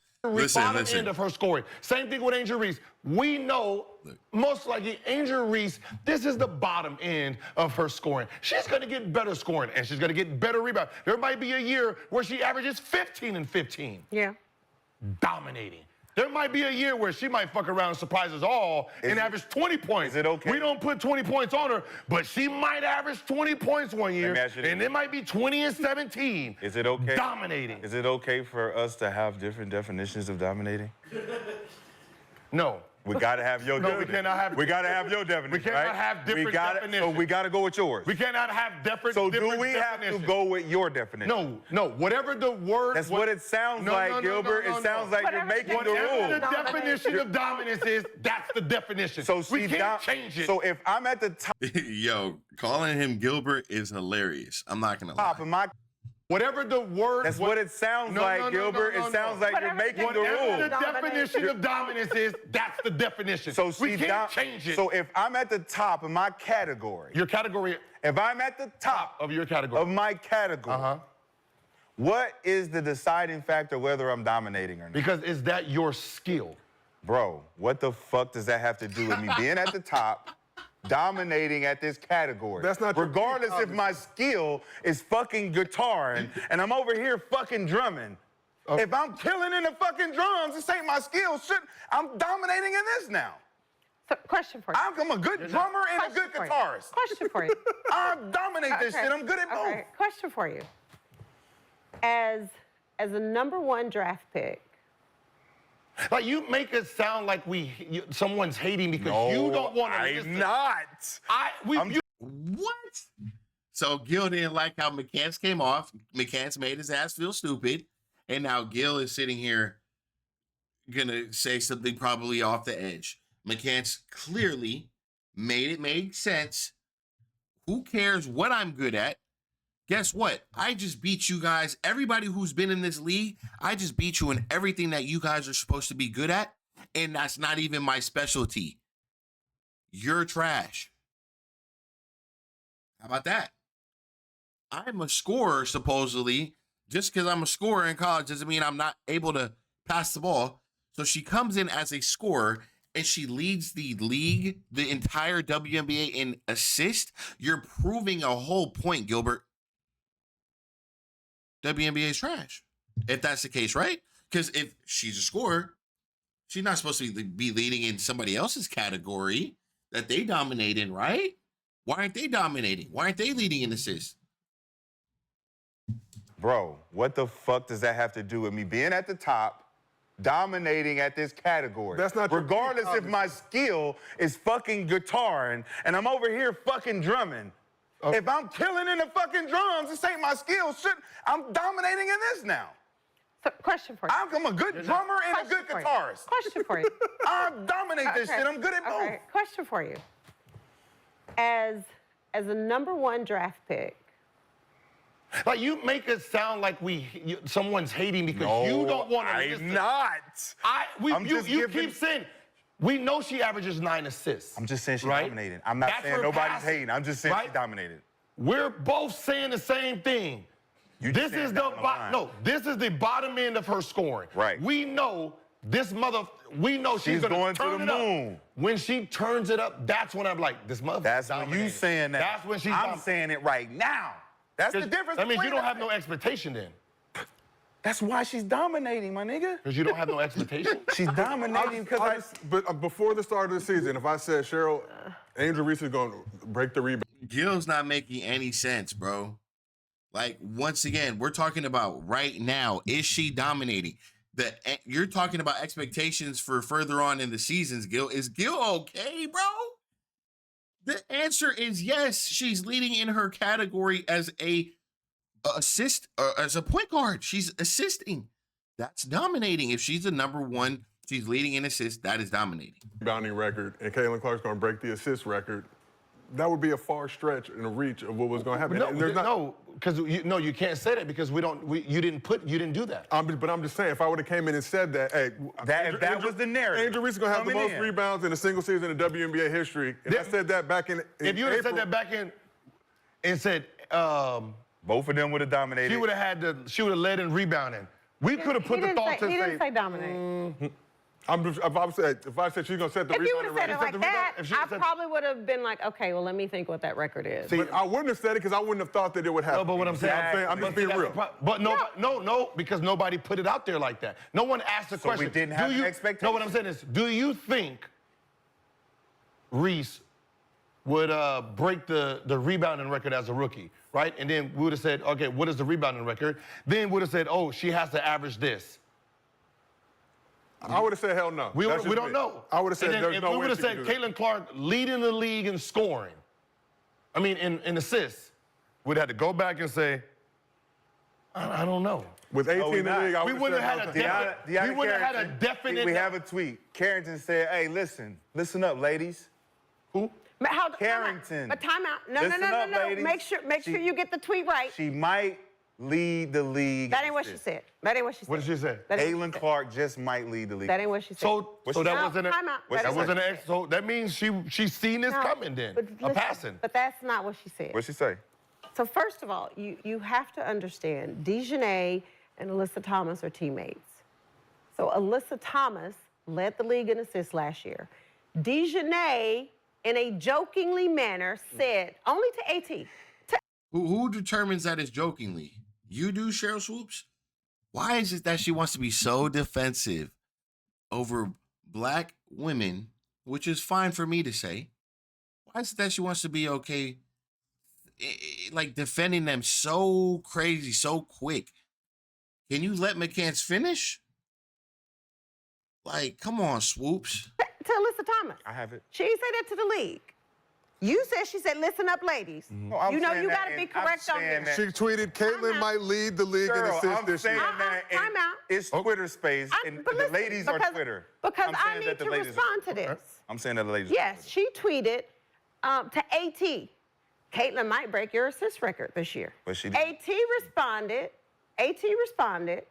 Bottom end of her scoring. Same thing with Angel Reese. We know most likely Angel Reese, this is the bottom end of her scoring. She's going to get better scoring, and she's going to get better rebound. There might be a year where she averages 15 and 15. Yeah. Dominating. There might be a year where she might fuck around and surprise us all and average 20 points. Is it okay? We don't put 20 points on her, but she might average 20 points one year, ask you this. and it might be 20 and 17. Is it okay? Dominating. Is it okay for us to have different definitions of dominating? No. We gotta have your No, we definition. cannot have- We gotta have your definition. We cannot right? have different definitions. So we gotta go with yours. We cannot have different So do different we have to definitions. go with your definition? No. Whatever the word. That's what it sounds like, Gilbert. It sounds like you're Whatever making the definition rules. of the definition of dominance is, that's the definition. So we can't change it. So if I'm at the top Yo, calling him Gilbert is hilarious. I'm not gonna lie. of my, Whatever the word. that's what it sounds like, Gilbert. It sounds like you're Whatever making the definition rules. The of definition of dominance is, that's the definition. So we can't change it. So if I'm at the top of my category, your category if I'm at the top of your category. of my category, what is the deciding factor whether I'm dominating or not? Because is that your skill? Bro, what the fuck does that have to do with me being at the top, dominating at this category? That's not your regardless peak, if my skill is fucking guitaring and I'm over here fucking drumming. If I'm killing in the fucking drums, this ain't my skill. Shit, I'm dominating in this now. So, question for you. I'm a good drummer and a good Question for you. guitarist. Question for you. I dominate this shit. I'm good at both. Okay. Question for you. As a #1 draft pick, Like, you make it sound like someone's hating because you don't want to I'm not. What? So Gil didn't like how McCants came off. McCants made his ass feel stupid. And now Gil is sitting here gonna say something probably off the edge. McCants clearly made sense. Who cares what I'm good at? Guess what? I just beat you guys. Everybody who's been in this league, I just beat you in everything that you guys are supposed to be good at. And that's not even my specialty. You're trash. How about that? I'm a scorer, supposedly. Just because I'm a scorer in college doesn't mean I'm not able to pass the ball. So she comes in as a scorer and she leads the league, the entire WNBA in assist. You're proving a whole point, Gilbert. WNBA is trash. If that's the case, right? Because if she's a scorer, she's not supposed to be leading in somebody else's category that they dominate in, right? Why aren't they dominating? Why aren't they leading in assists? Bro, what the fuck does that have to do with me being at the top, dominating at this category? That's not your peak, regardless if obviously. my skill is fucking guitaring and I'm over here fucking drumming. If I'm killing in the fucking drums, this ain't my skill. Shit, I'm dominating in this now. so, question for you. I'm a good drummer and a good Question for you. guitarist. Question for you. I dominate this Okay. shit. I'm good at both. Okay. Question for you. As a #1 draft pick, Like, you make it sound like someone's hating because you don't want to. I'm not. I'm you just giving- keep saying, we know she averages 9 assists. I'm just saying she's right? dominating. I'm not That's saying her nobody's passing, hating. I'm just saying she right? dominated. We're both saying the same thing. You This just saying is down the line. this is the bottom end of her scoring. Right. We know this mother, we know she's gonna going to turn the it up. moon. When she turns it up, that's when I'm like, this mother. That's when you saying that. That's when she's. I'm saying it right now. That's the difference. That means you between don't have us. no expectation then. That's why she's dominating, my nigga. Because you don't have no expectation. She's dominating because But before the start of the season, if I said, Cheryl, Angel Reese is going to break the rebound. Gil's not making any sense, bro. Like, once again, we're talking about right now. Is she dominating? You're talking about expectations for further on in the seasons, Gil. Is Gil okay, bro? The answer is yes. She's leading in her category as a as a point guard. She's assisting. That's dominating. If she's the number one, she's leading in assists. That is dominating. Rebounding record, and Caitlin Clark's going to break the assist record. That would be a far stretch and a reach of what was going to happen. No, because you can't say that because you didn't do that. But I'm just saying, if I would have came in and said that, hey, that was the narrative. Angel Reese is going to have the coming most in. rebounds in a single season in WNBA history. And I said that back in If you would have said April. that back in and said Both of them would have dominated. she would have led in rebounding. We could have put the thought to He didn't say say. dominate. If I said she's going to set the If you would rebounding have said it record. like that, if she I said- probably would have been like, okay, well, let me think what that record is. See, But I wouldn't have said it because I wouldn't have thought that it would happen. No, but what I'm saying, I'm just being real. But no, because nobody put it out there like that. No one asked the So we question. didn't have do an you, expectation. No, what I'm saying is, do you think Reese would break the rebounding record as a rookie, right? And then we would have said, okay, what is the rebounding record? Then would have said, oh, she has to average this. I would have said hell no. We That's just don't me. know. I would have said And then there's if no we way would have she said can do that. Caitlin Clark leading the league in scoring. I mean, in assists. We'd have to go back and say, I don't know. With 18 we in the not. league, I We would wouldn't have have said had no. a definite. We wouldn't have had a definite. We have a tweet. Carrington said, hey, listen up, ladies. Who? But how, Carrington. But time out. No, Listen up, no. ladies. Make sure you get the tweet right. She might lead the league. That ain't what she said. That ain't what she said. What did she say? That ain't what Caitlin she said. Clark just might lead the league. That ain't what she said. So that No, wasn't time out. What's That that ain't wasn't what an she said. so that means she's seen this No, coming then. but A listen, passing. But that's not what she said. What'd she say? So first of all, you have to understand, Dejanay and Alyssa Thomas are teammates. So Alyssa Thomas led the league in assists last year. Dejanay, in a jokingly manner, said, only to AT, Who determines that is jokingly? You do, Cheryl Swoops? Why is it that she wants to be so defensive over black women, which is fine for me to say? Why is it that she wants to be okay, like defending them so crazy, so quick? Can you let McCants finish? Like, come on, Swoops. to Alyssa Thomas. I have it. She didn't say that to the league. You said, she said, listen up, ladies. No, I'm You know saying you that got to be and I'm correct on saying this. that- She tweeted, Caitlin out. might lead the league in Girl, assists I'm this saying year. that and Time out. it's Twitter space and But the listen, ladies are because- Twitter. Because I'm I saying need that the to ladies are- respond to this. I'm saying that the ladies are Yes, she tweeted to AT, Caitlin might break your assist record this year. But she didn't. AT responded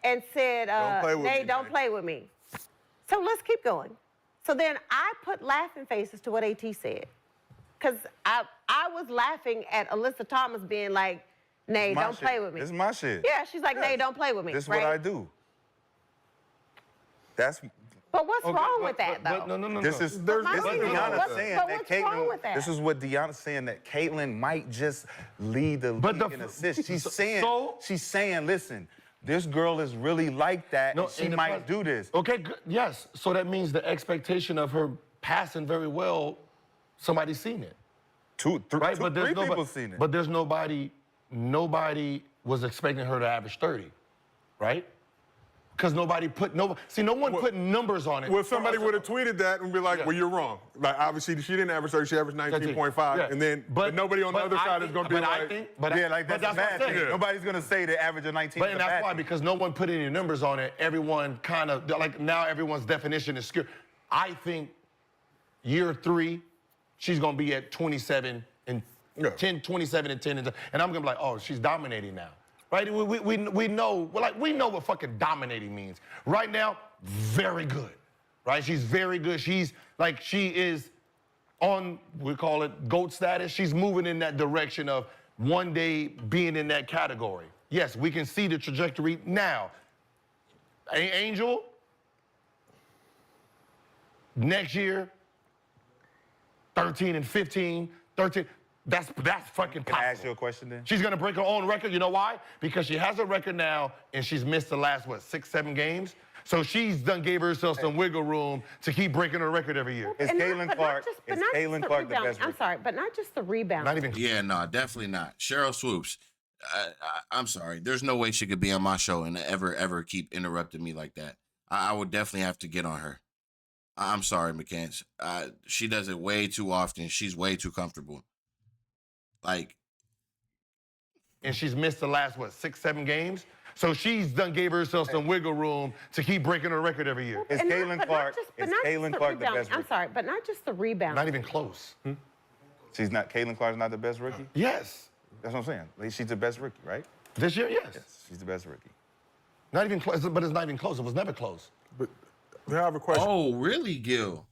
and said, Don't play with Nay, me, don't man. play with me. So let's keep going. So then I put laughing faces to what AT said. Because I was laughing at Alyssa Thomas being like, Nay, my don't shit. play with me. This is my shit. Yeah, she's like, Nay, don't play with me. This is right? what I do. That's But what's Okay, wrong but- with that, but though? no. this is But my this is thing is, Deanna what's- saying but that what's wrong Caitlin. with that? This is what Deanna's saying that Caitlin might just lead the But league the in f- assists. She's saying so- listen, this girl is really like that. No, and she in the might pres- do this. Okay, good. Yes. So that means the expectation of her passing very well, somebody's seen it. Right? Three people seen it. But there's nobody was expecting her to average 30, right? Because no one put numbers on it. Well, if somebody would have tweeted that and be like, well, you're wrong. Like, obviously, she didn't average 30, she averaged 19.5. Yeah. And then, but nobody on the other side is going to be like, yeah, like that's a what I'm bad thing. saying. Nobody's gonna say the average of 19. But is and a that's bad why, thing. because no one put any numbers on it, everyone kind of, like now everyone's definition is skewed. I think year 3, she's going to be at 27 and 10, 27 and 10. And I'm going to be like, oh, she's dominating now. Right? We know, we know what fucking dominating means. Right now, very good. Right? She's very good. She is on, we call it GOAT status. She's moving in that direction of one day being in that category. Yes, we can see the trajectory now. Angel, Next year, 13 and 15, 13. That's fucking Can I ask possible. you a question then? She's gonna break her own record. You know why? Because she has a record now, and she's missed the last, 6, 7 games? So she's done gave herself some wiggle room to keep breaking her record every year. Is Caitlin Clark the best I'm rookie? sorry, but not just the rebound. Not even Yeah, no, definitely not. Cheryl Swoops. I'm sorry. There's no way she could be on my show and ever keep interrupting me like that. I would definitely have to get on her. I'm sorry, McCants. She does it way too often. She's way too comfortable. Like, and she's missed the last, 6, 7 games? So she's done gave herself some wiggle room to keep breaking her record every year. Is Caitlin Clark the best I'm rookie? sorry, but not just the rebound. Not even close. Caitlin Clark's not the best rookie? Yes. That's what I'm saying. Like, she's the best rookie, right? This year, yes. She's the best rookie. Not even close, but it's not even close. It was never close. But I have a question. oh, really, Gil?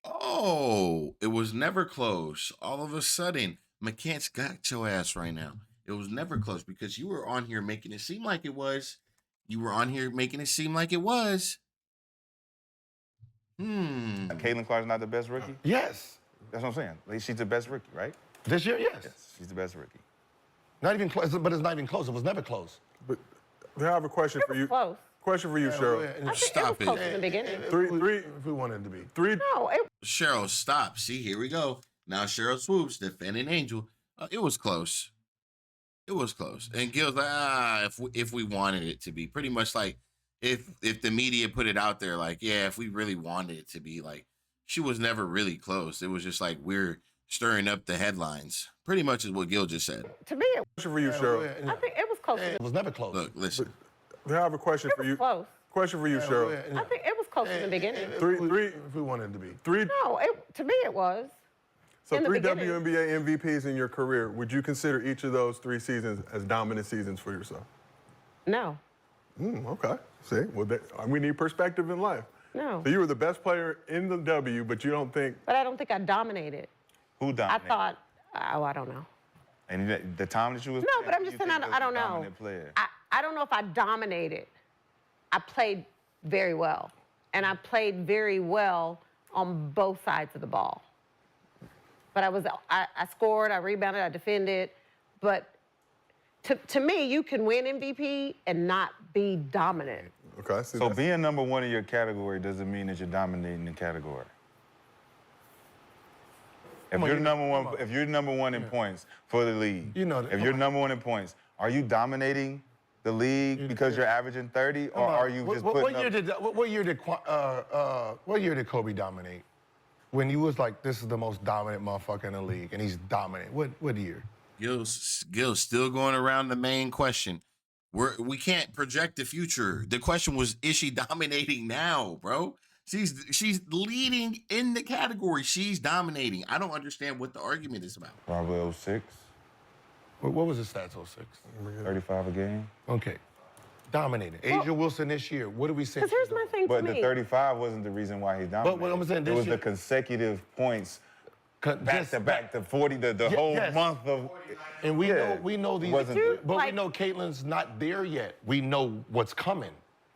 Oh, it was never close. All of a sudden, McCants got your ass right now. It was never close because you were on here making it seem like it was. You were on here making it seem like it was. Caitlin Clark's not the best rookie? Yes. That's what I'm saying. Like, she's the best rookie, right? This year, yes. She's the best rookie. Not even close, but it's not even close. It was never close. But I have a question for you. Close. Question for you, Cheryl. I think Stop it was close it. in the beginning. Three, If we wanted it to be. No, it Cheryl, stop. See, here we go. Now Cheryl Swoops defending Angel. It was close. It was close. And Gil's like, if we wanted it to be, pretty much like if the media put it out there, like, yeah, if we really wanted it to be, like, she was never really close. It was just like we're stirring up the headlines. Pretty much is what Gil just said. to me, question for you, Cheryl. I think it was close. It was never close. Look, listen. I have a question for you. Close. Question for you, Cheryl. I think it was close in the beginning. If we wanted it to be. No, to me it was. So in the 3 beginning. WNBA MVPs in your career. Would you consider each of those 3 seasons as dominant seasons for yourself? No, Okay. See, well, we need perspective in life. no. So you were the best player in the W, but you don't think. But I don't think I dominated. Who I dominated? thought, I don't know. And the time that you was No, playing, but I'm you just saying, think I you was don't a know. dominant player? I don't know if I dominated. I played very well. And I played very well on both sides of the ball. But I scored, I rebounded, I defended. But to me, you can win MVP and not be dominant. Okay. See, So being number 1 in your category doesn't mean that you're dominating the category. If you're number one in points for the league, You know that. if you're number 1 in points, are you dominating the league because you're averaging 30, or are you just putting up? What year did Kobe dominate? When he was like, this is the most dominant motherfucker in the league, and he's dominant. What year? Gil's still going around the main question. We can't project the future. The question was, is she dominating now, bro? She's leading in the category. She's dominating. I don't understand what the argument is about. Probably 06, What was his stats, 06? 35 a game. Okay. Dominating. Angel Wilson this year, what do we say? Because here's my thing But to the me. 35 wasn't the reason why he dominated. what I'm saying, it this was year- the consecutive points back to back, the 40, the whole yes. month of. And we know these, Wasn't but we like- know Caitlin's not there yet. We know what's coming,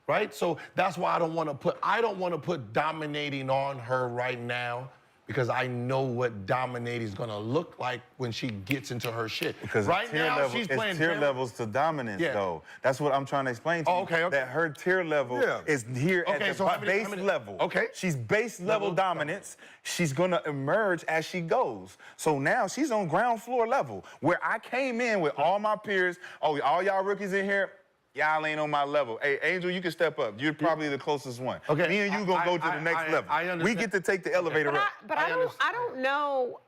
right? So that's why I don't want to put dominating on her right now, because I know what dominating is gonna look like when she gets into her shit. Because right now level, she's it's playing tier levels to dominance, Yeah. though. That's what I'm trying to explain to you. Okay. That her tier level Yeah. is here Okay, at so the how many- base how many- level. okay. She's base level dominance. She's gonna emerge as she goes. So now she's on ground floor level, where I came in with all my peers. Oh, all y'all rookies in here, y'all ain't on my level. Hey, Angel, you can step up. You're probably the closest one. Okay. Me and you gonna go to the next level. I We understand. get to take the elevator up. But I don't know.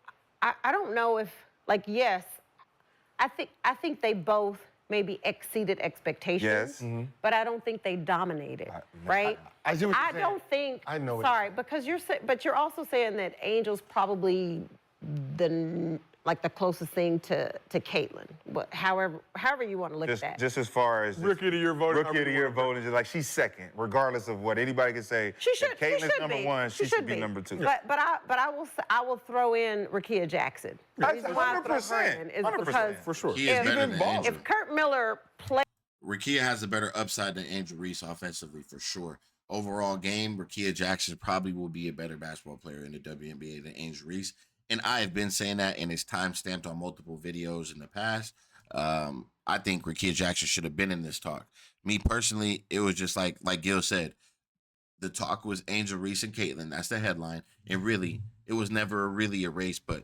I don't know if, like, yes, I think they both maybe exceeded expectations. Yes. But I don't think they dominated, right? I see what you're I saying. don't think. I know what you're Sorry, saying. because but you're also saying that Angel's probably the closest thing to Caitlin. But however you want to look at that. Just as far as Rookie of the year voting. Rookie of the year voting, just like she's second, regardless of what anybody can say. She should. If Caitlin's she should number be. 1, she should be number 2. But I will throw in Rakia Jackson. The That's reason why I throw her 100%, in is 100%. because For sure. He is if, better than Angel. if Kurt Miller played. Rakia has a better upside than Angel Reese offensively, for sure. overall game, Rickea Jackson probably will be a better basketball player in the WNBA than Angel Reese. And I have been saying that, and it's time stamped on multiple videos in the past. I think Rickea Jackson should have been in this talk. Me personally, it was just like Gil said, the talk was Angel Reese and Caitlin. That's the headline. And really, it was never really a race, but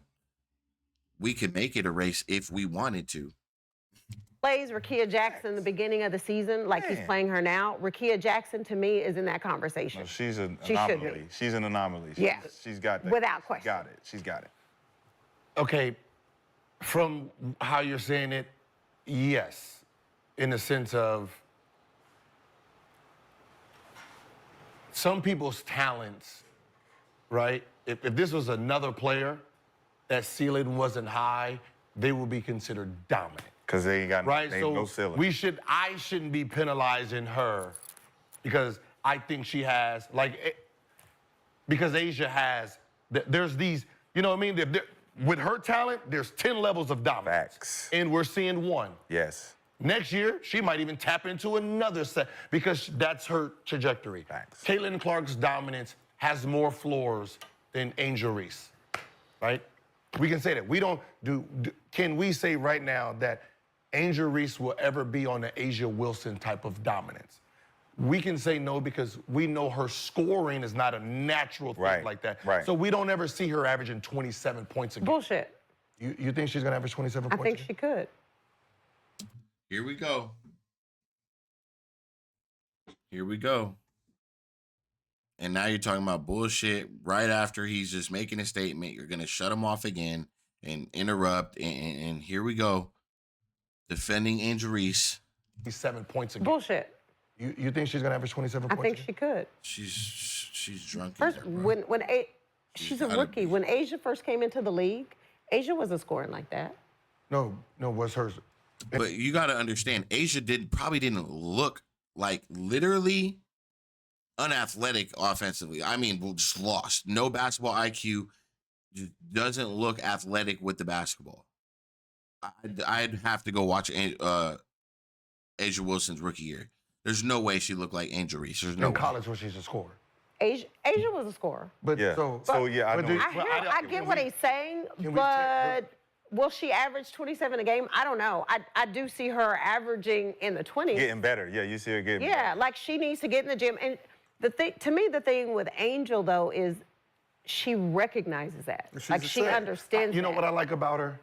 we could make it a race if we wanted to. Plays Rickea Jackson in the beginning of the season, like he's playing her now. Rickea Jackson, to me, is in that conversation. No, she's an She should anomaly. be. She's an anomaly. Yeah. She's got that. Without question. Got it. She's got it. Okay, from how you're saying it, yes, in the sense of some people's talents, right? If this was another player, that ceiling wasn't high, they would be considered dominant. Because they ain't got Right, they so ain't no ceiling. I shouldn't be penalizing her because I think she has, because Asia has, there's these, you know what I mean? With her talent, there's 10 levels of dominance. Facts. And we're seeing one. Yes. Next year, she might even tap into another set because that's her trajectory. Facts. Caitlin Clark's dominance has more floors than Angel Reese, right? We can say that. We don't can we say right now that Angel Reese will ever be on the Asia Wilson type of dominance? We can say no because we know her scoring is not a natural thing like that. Right. So we don't ever see her averaging 27 points a game. Bullshit. You think she's gonna average 27 I points? think she could. Here we go. Here we go. And now you're talking about bullshit right after he's just making a statement. You're going to shut him off again and interrupt. And here we go. Defending Angel Reese. 7 points a game. Bullshit. You think she's gonna average 27 I points? think a game? she could. She's drunk. First, she's a gotta rookie. be. When Asia first came into the league, Asia wasn't scoring like that. No, was hers. But you got to understand, Asia probably didn't look like literally unathletic offensively. I mean, just lost. No basketball IQ. Just doesn't look athletic with the basketball. I'd have to go watch Asia Wilson's rookie year. There's no way she looked like Angel Reese. There's no In way. college when she's a scorer. Asia was a scorer. But Yeah. so yeah, I know. I get what he's saying, can we but will she average 27 a game? I don't know. I do see her averaging in the 20s. Getting better. Yeah, you see her getting Yeah, better. like she needs to get in the gym. And to me, the thing with Angel though is she recognizes that. She's Like a she set. understands. you know that. what I like about her?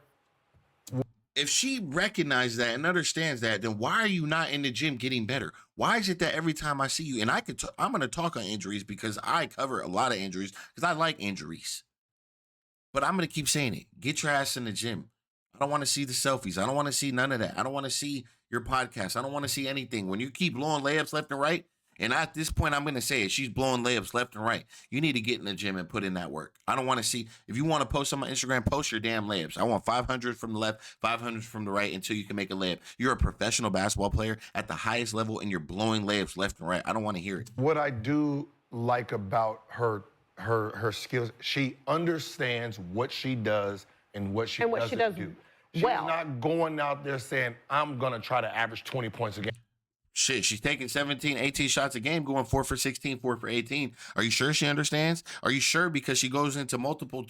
If she recognizes that and understands that, then why are you not in the gym getting better? Why is it that every time I see you, and I'm going to talk on injuries because I cover a lot of injuries because I like injuries. But I'm going to keep saying it. Get your ass in the gym. I don't want to see the selfies. I don't want to see none of that. I don't want to see your podcast. I don't want to see anything. When you keep blowing layups left and right, and at this point, I'm going to say it. She's blowing layups left and right. You need to get in the gym and put in that work. I don't want to see, if you want to post on my Instagram, post your damn layups. I want 500 from the left, 500 from the right until you can make a layup. You're a professional basketball player at the highest level and you're blowing layups left and right. I don't want to hear it. What I do like about her skills, she understands what she does and what she And what doesn't she does do. She's well. not going out there saying, I'm going to try to average 20 points a game. Shit, she's taking 17, 18 shots a game, going 4 for 16, 4 for 18. Are you sure she understands? Are you sure because she goes into multiple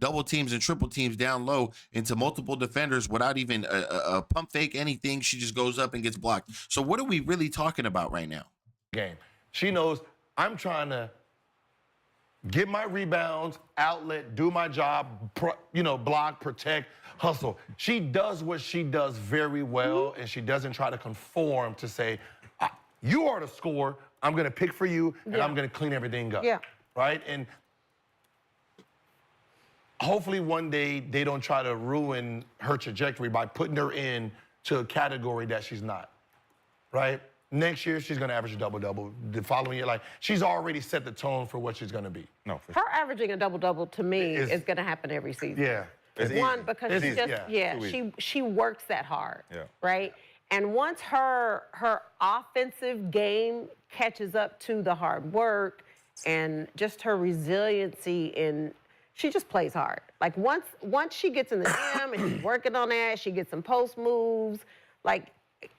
double teams and triple teams down low into multiple defenders without even a pump fake, anything? She just goes up and gets blocked. So what are we really talking about right now? Game. She knows I'm trying to get my rebounds, outlet, do my job, block, protect, hustle. She does what she does very well, and she doesn't try to conform to say, you are the scorer, I'm gonna pick for you, and I'm gonna clean everything up. Yeah. Right? And hopefully one day they don't try to ruin her trajectory by putting her in to a category that she's not. Right? Next year, she's gonna average a double-double. The following year, she's already set the tone for what she's gonna be. No, for sure. Her averaging a double-double to me Is- is going to happen every season. Yeah. It's One, easy. because It's she easy, just, too easy. she works that hard, Yeah. right? And once her offensive game catches up to the hard work and just her resiliency she just plays hard. Like once she gets in the gym and she's working on that, she gets some post moves. Like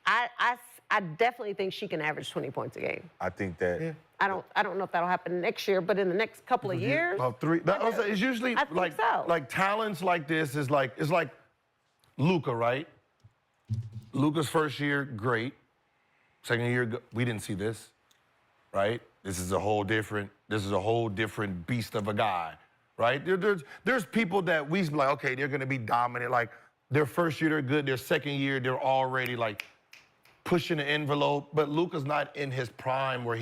I I definitely think she can average 20 points a game. I think that I don't know if that'll happen next year, but in the next couple of years, About 3. It's usually I think like so. like talents like this is like it's like Luka, right? Luka's first year, great. Second year, we didn't see this, right? This is a whole different beast of a guy, right? There's people that we like, okay, they're gonna be dominant. Like their first year they're good, their second year they're already like pushing the envelope. But Luka's not in his prime where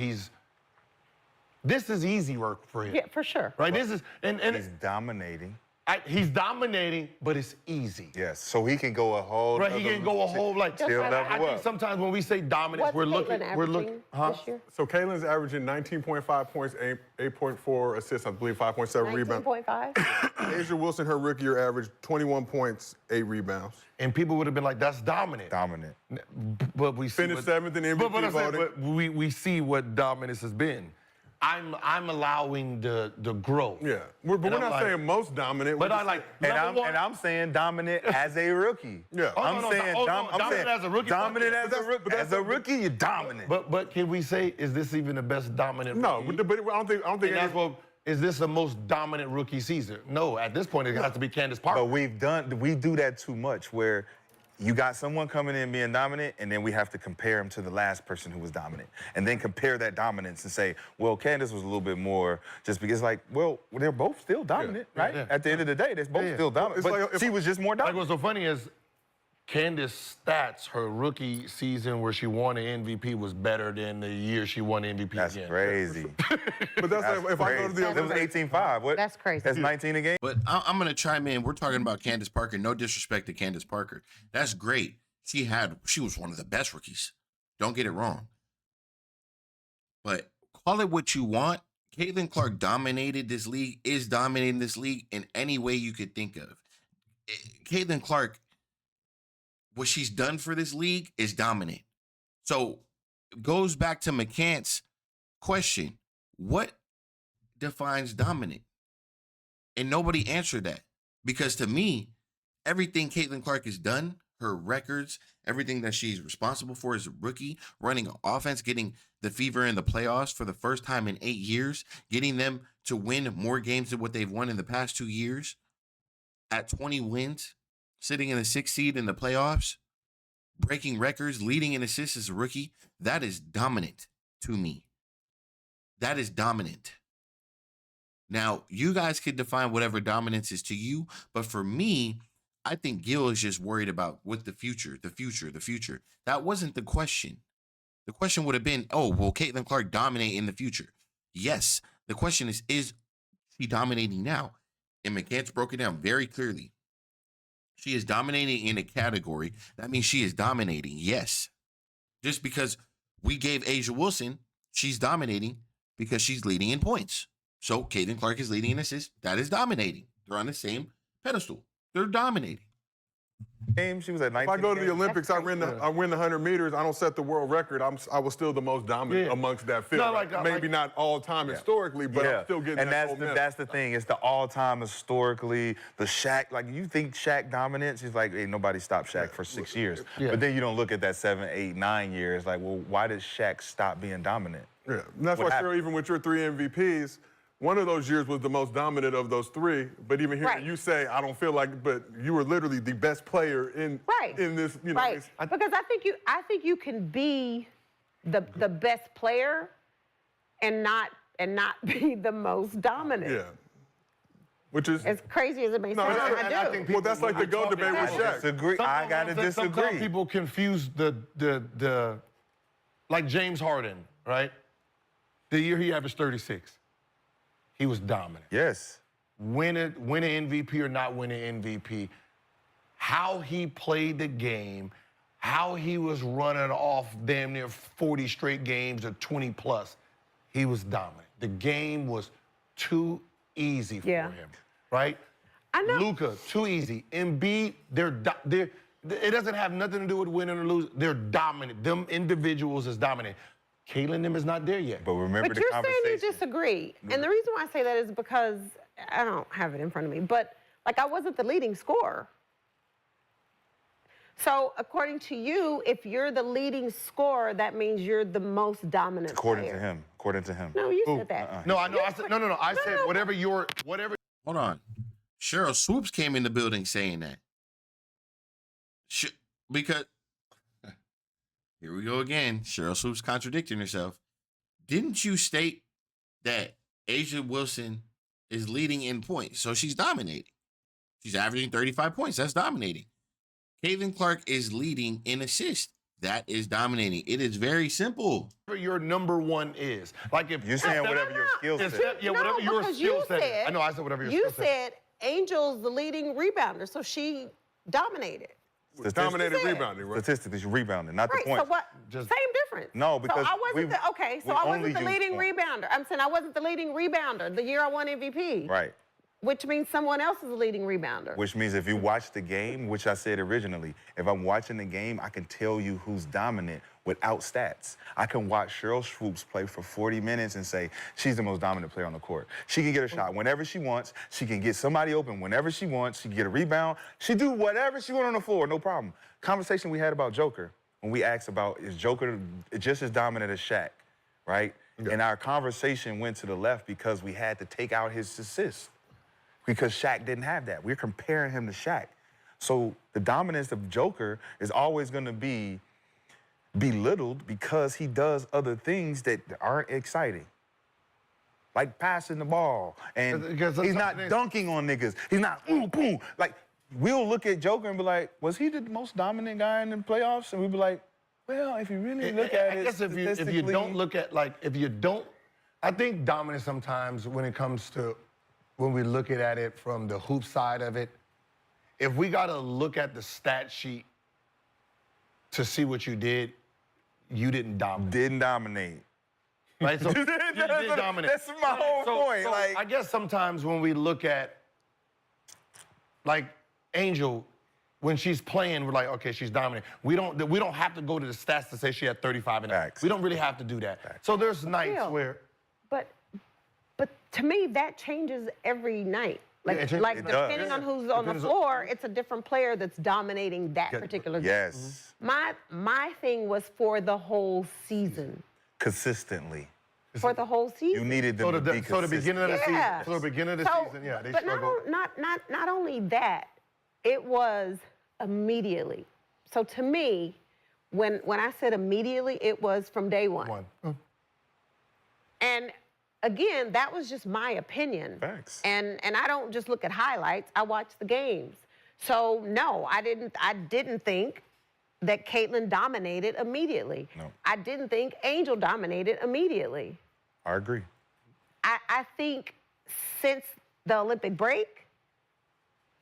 this is easy work for him. yeah, for sure. Right? This is and he's dominating. he's dominating, but it's easy. Yes, so he can go a whole. Right, he can go a whole like. Still right. level I think up. sometimes when we say dominance, What's we're Caitlin looking, averaging this year? So Caitlin's averaging 19.5 points, 8.4 assists, I believe 5.7 rebounds. 19.5. Angel Wilson, her rookie year, averaged 21 points, 8 rebounds. and people would have been like, "That's dominant." Dominant. But we see Finished 7th in MVP but voting. But we see what dominance has been. I'm allowing the growth. Yeah, but we're I'm not like- saying most dominant. But We're I just like. And number one- I'm saying dominant as a rookie. Yeah. Oh, I'm no, saying no, I'm dominant saying as a rookie. Dominant But as a rookie. As a rookie, you're dominant. But can we say, is this even the best dominant? no, rookie? but I don't think And that's what. Is this the most dominant rookie season? No, at this point it has to be Candace Parker. But we do that too much where you got someone coming in being dominant, and then we have to compare him to the last person who was dominant. And then compare that dominance and say, well, Candace was a little bit more just because, like, well, they're both still dominant, right? yeah. At the end of the day, they're both Yeah. still dominant. It's But like if- she was just more Like dominant. what's so funny is Candace stats, her rookie season where she won an MVP was better than the year she won MVP That's again. crazy. But that's like, if I go to the That was Olympics, 18-5. What? That's crazy. That's 19 a game? But I'm going to chime in. We're talking about Candace Parker. No disrespect to Candace Parker. That's great. She was one of the best rookies. Don't get it wrong. But call it what you want. Caitlin Clark dominated this league, is dominating this league in any way you could think of. Caitlin Clark, what she's done for this league is dominant. So it goes back to McCant's question. What defines dominant? And nobody answered that. Because to me, everything Caitlin Clark has done, her records, everything that she's responsible for as a rookie, running an offense, getting the Fever in the playoffs for the first time in 8 years, getting them to win more games than what they've won in the past 2 years, at 20 wins, sitting in the 6th seed in the playoffs, breaking records, leading in assists as a rookie. That is dominant to me. That is dominant. Now, you guys could define whatever dominance is to you, but for me, I think Gil is just worried about what the future. That wasn't the question. The question would have been, oh, will Caitlin Clark dominate in the future? Yes. The question is she dominating now? And McCants broke it down very clearly. She is dominating in a category. That means she is dominating, yes. Just because we gave Asia Wilson, she's dominating because she's leading in points. So Caitlin Clark is leading in assists. That is dominating. They're on the same pedestal. They're dominating. Game, she was at 19. if I go to the games. Olympics, I win the 100 meters. I don't set the world record. I was still the most dominant Yeah. amongst that field. No, like- Maybe like- not all time historically, but I'm still getting and that that's gold the, medal. that's the thing. It's the all-time historically. The Shaq, like you think Shaq dominance? He's like, hey, nobody stopped Shaq for 6 years. Yeah. But then you don't look at that 7, 8, 9 years. Like, well, why did Shaq stop being dominant? Yeah, and that's What why, happened? Cheryl, even with your 3 MVPs, one of those years was the most dominant of those 3. But even here, Right. you say, I don't feel like, but you were literally the best player in this, you know. Right. it's- Because I think you can be the best player and not be the most dominant. Yeah. Which is, As crazy as it may sound, and I do. well, that's like the GOAT debate with Shaq. Disagree. I gotta Sometimes disagree. people confuse the like James Harden, right? The year he averaged 36, he was dominant. Yes. Win an MVP or not win an MVP, how he played the game, how he was running off damn near 40 straight games or 20 plus, he was dominant. The game was too easy for Yeah. him, right? I know. Luka, too easy. Embiid, it doesn't have nothing to do with winning or losing. They're dominant. Them individuals is dominant. Caitlin them is not there yet. But remember But the you're saying conversation. you disagree. And the reason why I say that is because I don't have it in front of me, but like I wasn't the leading scorer. So according to you, if you're the leading scorer, that means you're the most dominant According player. to him. According to him. No, you said that. No, I know. I said no. I said whatever. Hold on. Cheryl Swoops came in the building saying that. Because here we go again. Cheryl Swoops contradicting herself. Didn't you state that Asia Wilson is leading in points? So she's dominating. She's averaging 35 points. That's dominating. Caitlin Clark is leading in assists. That is dominating. It is very simple. Whatever your number one is. Like if You're saying whatever your skill set. Yeah, whatever your because skill you set. said- I know. I said whatever your You skill set. said Angel's the leading rebounder, so she dominated. Dominated Statistically. rebounding, right? Statistically, she's rebounding, not Right, the points. so what? Just- Same difference. No, because so I wasn't we- okay, so we I only wasn't the use leading points. rebounder. I'm saying I wasn't the leading rebounder the year I won MVP. Right. Which means someone else is the leading rebounder. Which means if you watch the game, which I said originally, if I'm watching the game, I can tell you who's dominant without stats. I can watch Cheryl Swoops play for 40 minutes and say she's the most dominant player on the court. She can get a shot whenever she wants. She can get somebody open whenever she wants. She can get a rebound. She do whatever she wants on the floor, no problem. Conversation we had about Joker, when we asked about is Joker just as dominant as Shaq, right? Yeah. And our conversation went to the left because we had to take out his assists. Because Shaq didn't have that. We're comparing him to Shaq. So the dominance of Joker is always going to be belittled because he does other things that aren't exciting. Like passing the ball. And Because he's not sometimes- dunking on niggas. He's not, ooh, boom. Like, we'll look at Joker and be like, was he the most dominant guy in the playoffs? And we'd be like, well, if you really look at I it, guess if you statistically- don't look at I think dominance sometimes when it comes to when we look at it from the hoop side of it, if we got to look at the stat sheet to see what you did, you didn't dominate. Didn't dominate. Right? So you didn't dominate. That's my whole point. So like, I guess sometimes when we look at, like, Angel, when she's playing, we're like, okay, she's dominant. We don't have to go to the stats to say she had 35 and Facts. we don't really have to do that. So there's nights Still. where But to me, that changes every night. Like, Yeah, it changes. like It depending does. on who's on the Depends floor, it's a different player that's dominating that particular game. yes, My thing was for the whole season. consistently. For the whole season. You needed them to be consistent. so the beginning of the Yeah. season. So the beginning of the season, yeah, they but struggled. not only that, it was immediately. So to me, when I said immediately, it was from day one. And again, that was just my opinion. Facts. And I don't just look at highlights. I watch the games. So no, I didn't think that Caitlin dominated immediately. No. I didn't think Angel dominated immediately. I agree. I think since the Olympic break,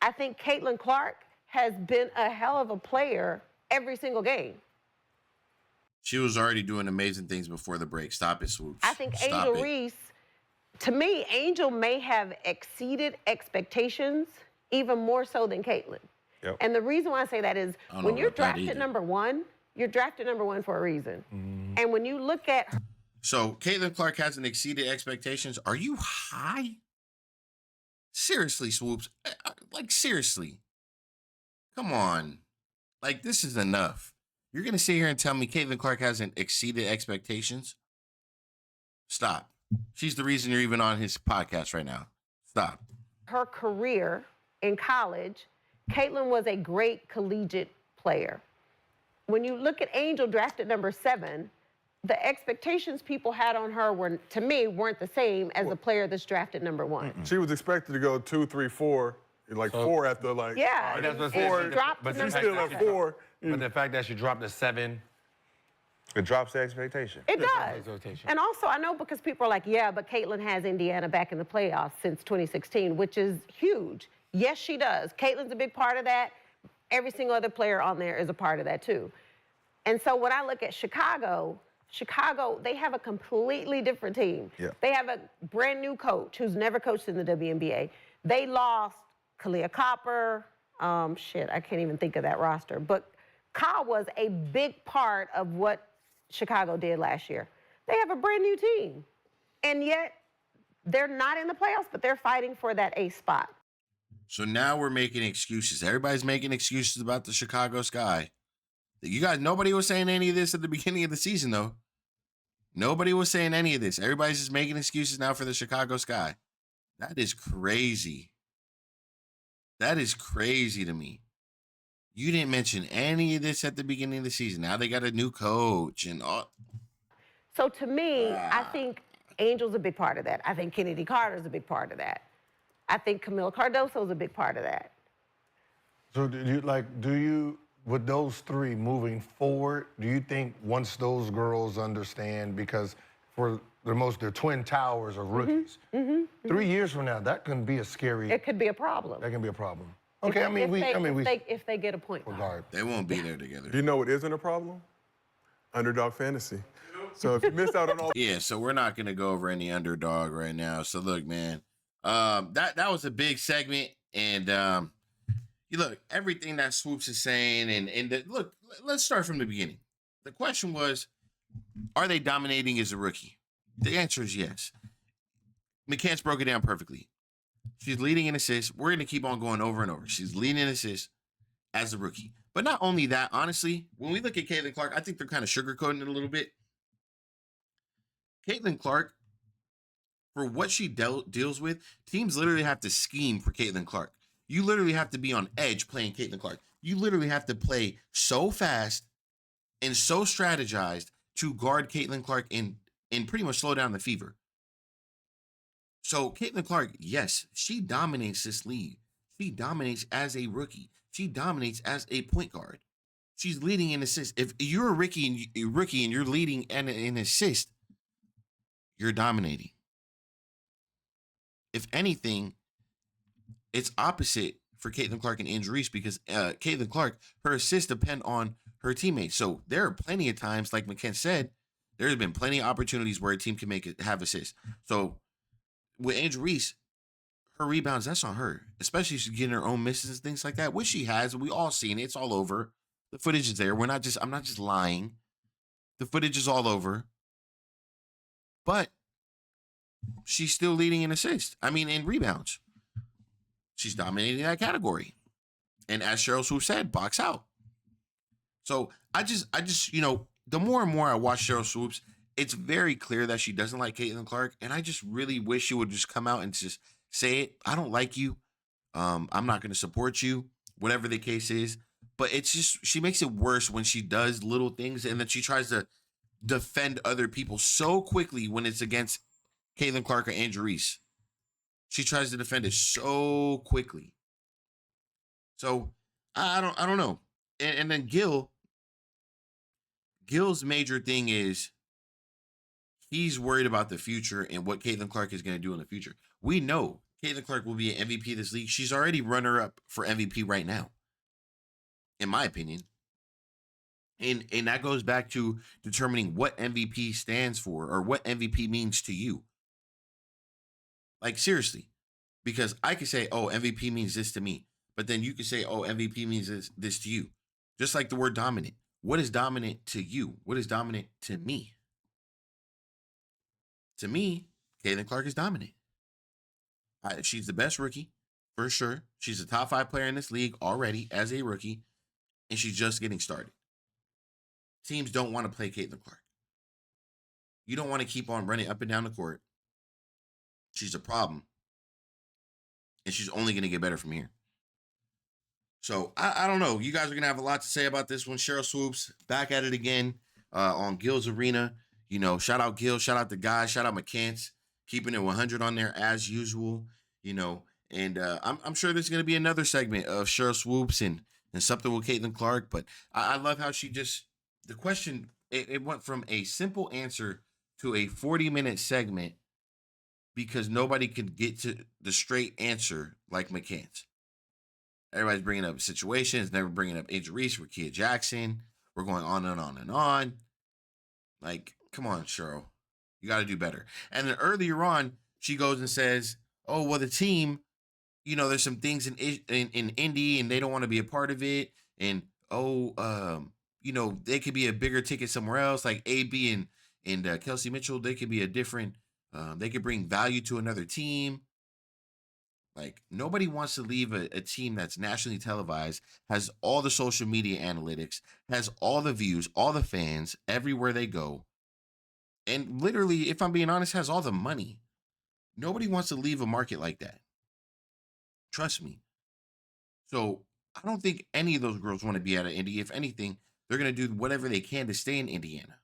I think Caitlin Clark has been a hell of a player every single game. She was already doing amazing things before the break. Stop it, Swoops. I think Stop Angel it. Reese, to me, Angel may have exceeded expectations even more so than Caitlin. Yep. And the reason why I say that is I don't when know you're about that drafted either. number one, you're drafted number one for a reason. And when you look at So Caitlin Clark hasn't exceeded expectations. Are you high? Seriously, Swoops. Like, seriously. Come on. Like, this is enough. You're going to sit here and tell me Caitlin Clark hasn't exceeded expectations? Stop. She's the reason you're even on his podcast right now. Stop. her career in college, Caitlin was a great collegiate player. When you look at Angel drafted number 7, the expectations people had on her were, to me, weren't the same as the player that's drafted number 1. She was expected to go 2, 3, 4, like 4 after like. Yeah, all right, and that's she four. dropped but to She's number still at 7. 4. But the fact that she dropped to 7. It drops the expectation. It does. Expectation. And also, I know because people are like, yeah, but Caitlin has Indiana back in the playoffs since 2016, which is huge. Yes, she does. Caitlin's a big part of that. Every single other player on there is a part of that, too. And so when I look at Chicago, they have a completely different team. Yeah. They have a brand new coach who's never coached in the WNBA. They lost Kalia Copper. I can't even think of that roster. But Ka was a big part of what Chicago did last year. They have a brand new team. And yet, they're not in the playoffs, but they're fighting for that ace spot. So now we're making excuses. Everybody's making excuses about the Chicago Sky. You guys, nobody was saying any of this at the beginning of the season, though. Nobody was saying any of this. Everybody's just making excuses now for the Chicago Sky. That is crazy. That is crazy to me. You didn't mention any of this at the beginning of the season. Now they got a new coach and all. So to me, I think Angel's a big part of that. I think Kennedy Carter's a big part of that. I think Camila Cardoso's a big part of that. So do you, with those three moving forward, do you think once those girls understand, because for the most, they're twin towers of rookies. 3 years from now, that can be a scary. It could be a problem. That can be a problem. Okay, If they get a point guard. They won't be there together. Do you know what isn't a problem? Underdog fantasy. So if you missed out on all Yeah, so we're not gonna go over any underdog right now. So look, man, that was a big segment, and you look everything that Swoops is saying, and look, let's start from the beginning. The question was, are they dominating as a rookie? The answer is yes. McCants broke it down perfectly. She's leading in assists. We're going to keep on going over and over. She's leading in assists as a rookie. But not only that, honestly, when we look at Caitlin Clark, I think they're kind of sugarcoating it a little bit. Caitlin Clark, for what she deals with, teams literally have to scheme for Caitlin Clark. You literally have to be on edge playing Caitlin Clark. You literally have to play so fast and so strategized to guard Caitlin Clark and pretty much slow down the fever. So Caitlin Clark, yes, she dominates this league. She dominates as a rookie. She dominates as a point guard. She's leading in assists. If you're a rookie and you're leading in assist, you're dominating. If anything, it's opposite for Caitlin Clark and Angel Reese, because Caitlin Clark, her assists depend on her teammates. So there are plenty of times, like McKen said, there's been plenty of opportunities where a team can have assists. So with Angel Reese, her rebounds, that's on her, especially if she's getting her own misses and things like that, which she has. We all seen it. It's all over. The footage is there. I'm not just lying. The footage is all over. But she's still leading in assists. In rebounds. She's dominating that category. And as Cheryl Swoops said, box out. So I just, the more and more I watch Cheryl Swoops, it's very clear that she doesn't like Caitlin Clark. And I just really wish she would just come out and just say it. I don't like you. I'm not going to support you, whatever the case is. But it's just, she makes it worse when she does little things and then she tries to defend other people so quickly when it's against Caitlin Clark or Angel Reese. She tries to defend it so quickly. So I don't know. And then Gil's major thing is he's worried about the future and what Caitlin Clark is going to do in the future. We know Caitlin Clark will be an MVP of this league. She's already runner-up for MVP right now, in my opinion. And that goes back to determining what MVP stands for or what MVP means to you. Like, seriously. Because I could say, oh, MVP means this to me. But then you could say, oh, MVP means this to you. Just like the word dominant. What is dominant to you? What is dominant to me? To me, Caitlin Clark is dominant. She's the best rookie, for sure. She's a top 5 player in this league already as a rookie, and she's just getting started. Teams don't want to play Caitlin Clark. You don't want to keep on running up and down the court. She's a problem, and she's only going to get better from here. So, I don't know. You guys are going to have a lot to say about this one. Cheryl Swoops, back at it again on Gil's Arena. Shout out Gil, shout out the guys, shout out McCants, keeping it 100 on there as usual, and I'm sure there's going to be another segment of Cheryl Swoops and something with Caitlin Clark, but I love how she just, the question, it went from a simple answer to a 40-minute segment because nobody could get to the straight answer like McCants. Everybody's bringing up situations, never bringing up Angel Reese, Rakia Jackson. We're going on and on and on. Like, come on, Cheryl. You got to do better. And then earlier on, she goes and says, oh, well, the team, there's some things in Indy and they don't want to be a part of it. And, they could be a bigger ticket somewhere else, like AB and Kelsey Mitchell. They could be a different, they could bring value to another team. Like, nobody wants to leave a team that's nationally televised, has all the social media analytics, has all the views, all the fans everywhere they go, and literally, if I'm being honest, has all the money. Nobody wants to leave a market like that. Trust me. So I don't think any of those girls want to be out of Indy. If anything, they're going to do whatever they can to stay in Indiana.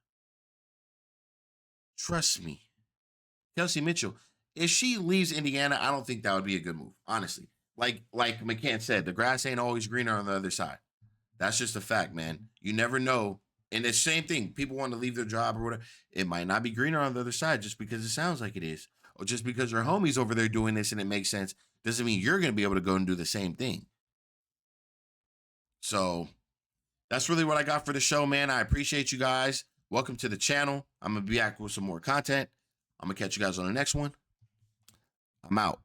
Trust me. Kelsey Mitchell, if she leaves Indiana, I don't think that would be a good move, honestly. Like McCann said, the grass ain't always greener on the other side. That's just a fact, man. You never know. And it's the same thing. People want to leave their job or whatever. It might not be greener on the other side just because it sounds like it is. Or just because your homie's over there doing this and it makes sense doesn't mean you're going to be able to go and do the same thing. So that's really what I got for the show, man. I appreciate you guys. Welcome to the channel. I'm going to be back with some more content. I'm going to catch you guys on the next one. I'm out.